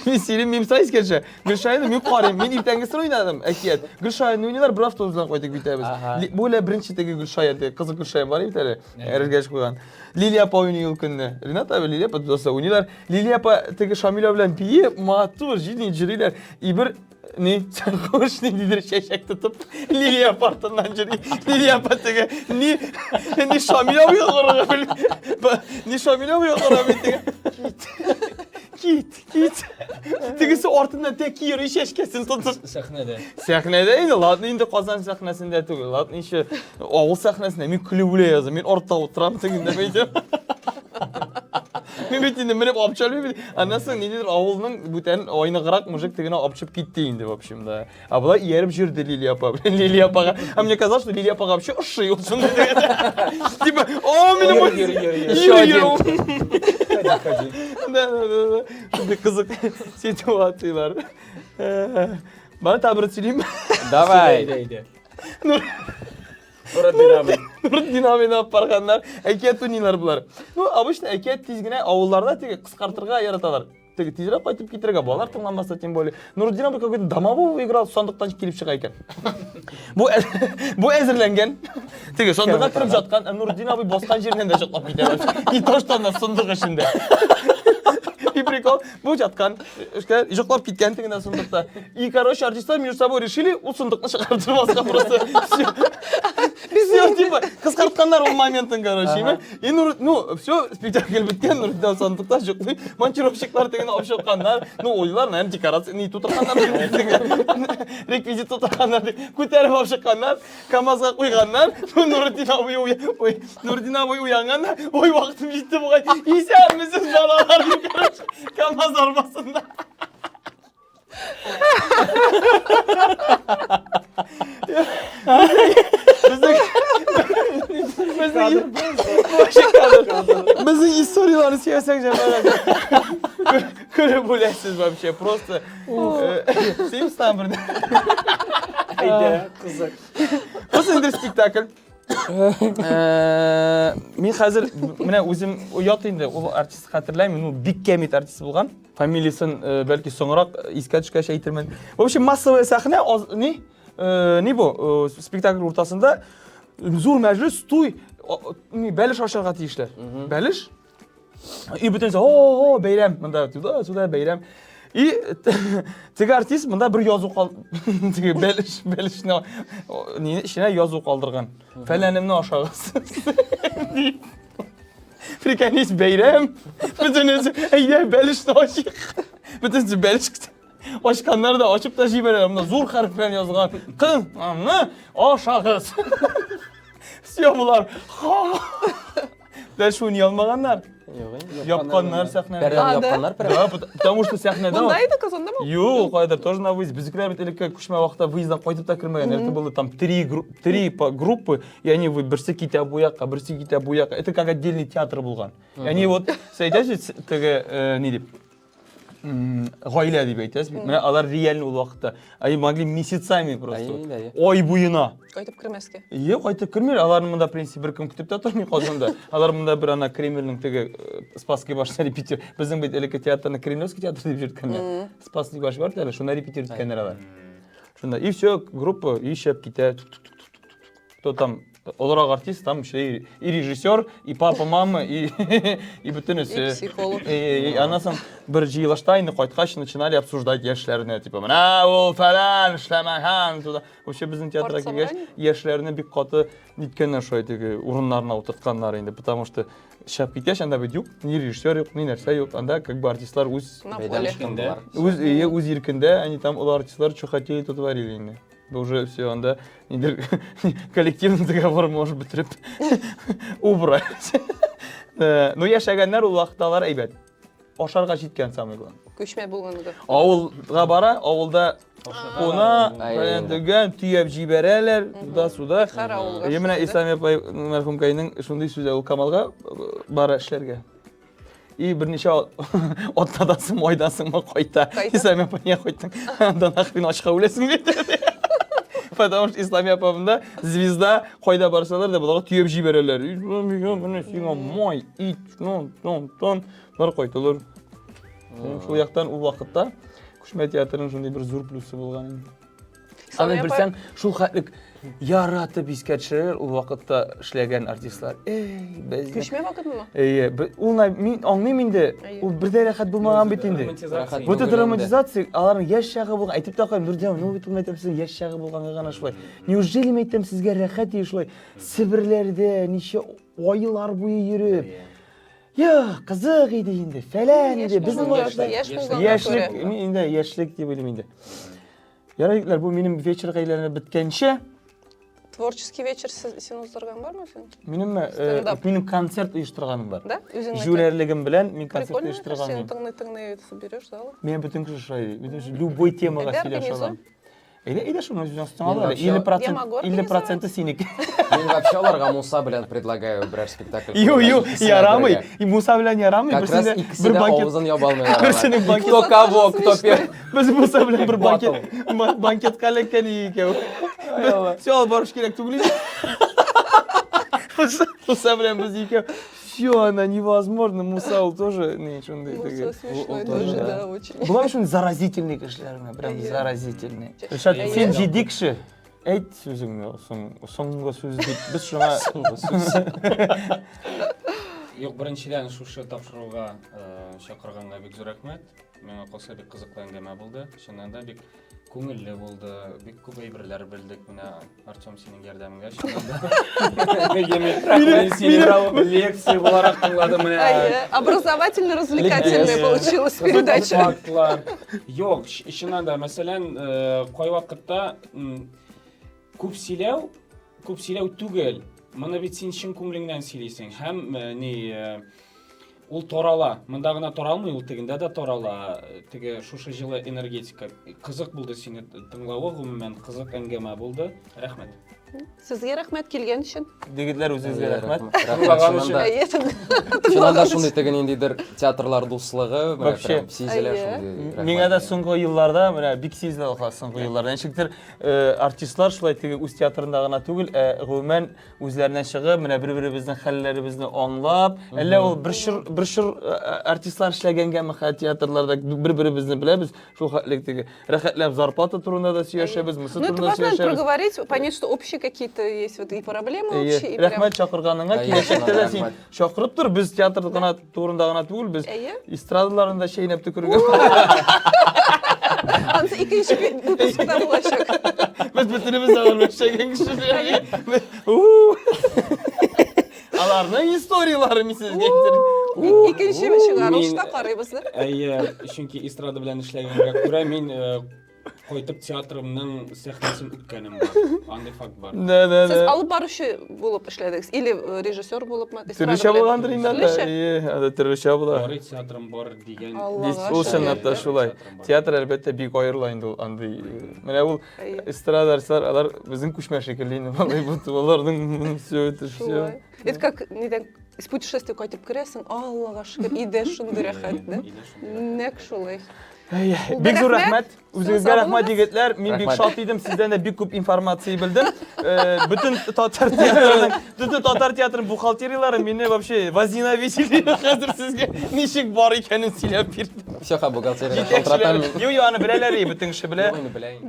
Мен сенем мен сайыс келші. Гүлшаянны мен қараймын. Мен ертеңгісін ойнадым. Әкият. Гүлшаянны ойнайлар бір автобустан қойдық бүйтеміз. Бөле бірінші теге Гүлшаян, қызық Гүлшаян бар ебітәрі. Әрізгәш қойған. Лилия апа ойнай ол күнні. Ринат абы Лилия апа доса ойнайлар. Лилия апа теге Шамиля білән бие матур жиден жүрілер. Ибір не sen koş ne didir şeşek tutup Liliya partından jüri Liliya patege ni Şamil abi yoğuruyor ni Şamil abi yoğuruyor git tegisi ortadan tek yürü şeşkesin tutur sahnede indi ladın indi Kazan sahnesinde tugul ladın işi ağıl sahnesinde men kulübüle yazım men ortada oturam teginde beydim мен бетінде мініп алып шығарып андан соң не дедір ауылының бүтән ойны қырақ мужик тегіне алып шығып кетті енді в общем да а былай еріп жүрді Лилия апа Лилия апаға а мне казалось что Лилия апаға вообще ұшы сондай типа о менің да қызық ситуациялар бана тағы бір сөйлеймін Давай. Нұрдин абыны алып барғандар, әкият ойнайлар бұлар. Ну, обычно әкият тезгіне ауылдарда теге қысқартырға яраталар. Теге тезірек қайтып кетірге балалар тыңламаса тем более. Нұрдин абы какой-то домового играл, сондықтан келіп шыға екен. Бұл әзірленген. Теге сондыққа кіріп жатқан, Нұрдин абы босқан жерінен де жатлап кетеді. И то, что ана сондық ішінде. И прикол, бұл жатқан, жоқлап кеткен тегіне сондықта. И, короче, артистар между собой решили, ол сондықны шығартырмасқа просто. Все, типа, қысқартқандар ол моментін, короче, и ну, все, спектакль біткен, Нұрдин сондықта жоқлай, монтировщиклар тегіне алып шыққандар, ну, ойлар, наверное, декорация, не тұтырғандар, реквизит тұтырғандар, көтеріп алып шыққандар, КамАЗға қойғандар, Нұрдин абай уянғанда, ой, уақытым жетті бұғай, есермісіз балалар, короче, КамАЗ арбасында. Біздің историяларды сүйесең жаңағы көріп ойлайсыз вообще просто сүйім стан бірді осындай спектакль мен қазір міне өзім ұят енді ол артист қатырлаймын ол Биг Кэмит артист болған фамилиясын бәлки соңырақ еске түшкәш айттырмын в общем массовая сахна не бұл спектакль ортасында зор мәжіліс той бәліш ашарға тиішлі бәліш и бүтін о бәйрәм мында суда бәйрәм и теге артист мында бір язу теге бәлішіне ішіне язу қалдырған фәләнімні ашағыз прикәнес бәйрәм бүтін өзі әйде бәлішні ашық бүтін бәліш ашқандар да ашып та жіберер мында зор харфпен жазған қыңны ашағыз все бұлар дәл шуыне алмағандар япқандар сахнада Япқандар потому что сахнада Бұндайды қазанда ма? Yok қайдар тоже на выезд біздікілер бітелікке көшме уақытта выездан қайтып та кірмеген это было там три группы и они бірсі кете бұяққа бірсі кете бұяққа это как отдельный театр болған и они вот айтасыз теге не деп ғаилә деп айтасыз міне алар реально ол уақытта они могли месяцами просто ой бойына Қайтып кірмеске. Қайтып кірмейді алардың мұнда принцип бір кім күтіп та тұрмай қалғанда алар мұнда бір ана Кремльдің теге Спасский башына репетир біздің бет элеке театрны Кремлевский театр деп жүрткенде Спасский баш бар әлі шуна репетир еткендер алар шунда и все группа и шеп кете кто там Олар артист, там еще и режиссер, и папа, мама, и bütün И психолог. Анасан бір жиылышта инде кайткач начинали обсуждать яшьләрне, типа, менә ул фәлән эшләмәгән, туда. Вообще безнең театрга килгәч, яшьләрне бик каты ниткәннәр шулай теге урыннарына утыртканнар инде, потому что шәп киткәч анда бит юк, ни режиссер юк, ни нәрсә юк, анда как бы артистлар үз На поле. үз иркендә, они там ул артистлар что хотели, то творили инде. Уже все, анда нидер коллективный договор может бетереп убрать. Ну яшәгәннәр ул вакытталар әйбәт. Ашарга җиткән самый главный. Күчмә булганлыгы. Авылга бара, авылда куна, фәләндегән, төяп җибәрәләр, туда-суда. Һәр авылга. Менә Ислам апай мәрхүмкәйнең шундый сүзе ул Камалга бара эшләргә. И берничә атнадасың, айдасыңмы кайта. Ислам апай не кайттың. Анда нахрен ашка үләсең диде. Потому что Ислам апамда звезда кайда барсалар да буларга төяп җибәрәләр. Менә сиңа май, ит, тон, бар кайталар. Шул яктан ул вакытта Күчмә театрының шундый бер зур плюсы булган инде. Аны белсәң, шул хәтлек яратып искә төшерер ул вакытта эшләгән артистлар. Без Күчмә вакытмы? ул мин аңлыйм инде. Ул бердә рәхәт булмаган бит инде. Бу драматизация, аларның яшь чагы булган. Әйтеп та куйм, Нурҗан, ну бит әйтәм сезгә яшь чагы булганга гына шулай. Неужели мен әйтәм сезгә рәхәт и шулай Себерләрдә ничә айлар буе йөреп. Я, кызык иде инде. Фәлән иде. Безнең вакытта яшьлек, инде яшьлек дип уйлыйм инде. Ярайлар, бу минем вечер гайләренә биткәнче, Творческий вечер син уздырган бармы син? Минем концерт оештырганым бар. Да? Үзең Жюрерлегем белән мин концерт Прикольно, оештырган. сен тыңный соберешь залы. Мен бүтән кеше шулай, любой темага сөйләшә алам. Әйдә шуны үзеңнең алып. 50% синеке. Мен вообще аларга Муса белән предлагаю берәр спектакль. Ю, ярамый. И Муса белән ярамый. Как раз икесе дә авызын яба алмыйлар. Берсенең банкет. Кто кого, кто первый. Без Муса белән бер банкетка эләккән икәү. Все, барыш кирәк түгел. Муса белән без икәү. Все, она невозможно. Муса ул тоже не шундый теге. Муса смешной тоже, да, очень. Була шундый заразительный кешеләр, прям заразительный. Ришат, сен җидди кеше. Әйт сүзеңне, соңгы сүз дип без шуңа соңгы сүз. Юк, беренчедән шушы тапшыруга чакырганга бик зур рәхмәт. Миңа калса бик кызыклы әңгәмә булды. Чыннан да бик күңелле булды. Бик күп әйберләр белдек. Менә Артем синең ярдәмеңә чыннан. Лекция буларак тыңладым менә. Образовательно-развлекательная получилась передача. Юк, чыннан да, мәсәлән, кай вакытта күп сөйләү түгел. Моны бит син чын күңелеңнән сөйлисең. Һәм ул тарала. Монда гына таралмый, ул тегендә дә тарала. Теге шушы җылы энергетика. Кызык булды сине тыңлавы, гомумән кызык әңгәмә булды. Рәхмәт. Сезгә рәхмәт килгән өчен. Дигетләр үзегезгә рәхмәт. Чыннан да шундый теге ниндидер театрлар дуслыгы, менә прям сизелә шундый. Миңа да соңгы елларда, менә бик сизелә ул соңгы елларда. Ничектер артистлар шулай теге үз театрында гына түгел, гомумән үзләренә чыгып, менә бер-беребезнең хәлләребезне аңлап, әллә ул бер артистлар эшләгәнгә мәхәл театрларда бер-беребезне беләбез, шул хәтлек теге рәхәтләп зарплата турында да сөйләшәбез, мысы Ну это турында важно сөйләшәбез. проговорить, понять, что общие какие-то есть вот и проблемы общие, и прям... Рәхмәт чакырганыңа, киләчәктә дә син чакырып тор, без театр гына турында гына түгел, без эстрадаларында шәйнәп төкергә. Ансы икенче выпускта булачак. Без бөтенебез авырмашаган кешеләр. Аларның историялары мин сезгә әйтәм. Икенче чыгарылышта карыйбыз да. Әйе, чөнки эстрада белән эшләгәнгә күрә мин кайтып театрымның сәхнәсен үткәнем бар. Андый факт бар. Сез алып баручы булып эшләдегез или режиссер булыпмы? Төрлечә булгандыр инде. Төрлечә була. Бар театрым бар дигән. Ул чынлапта шулай. Театр әлбәттә бик аерыла инде ул андый. Менә ул эстрадарчылар, алар безнең күчмә шикелле инде. Аларның все это все. Это как нидән из путешествия кайтып керәсең, Аллага шөкер, иде шундый рәхәт, да? Нәк шулай. Бик зур рәхмәт. Үзегезгә рәхмәт егетләр. Мин бик шат идем, сездән дә бик күп информация белдем. Бүтән татар театрының бухгалтериялары мине вообще возненавидели. Хәзер сезгә ничек бар икәнен сөйләп бирдем. Все, бухгалтерия шалтыратам. Аны беләләр, бүтән кеше белә.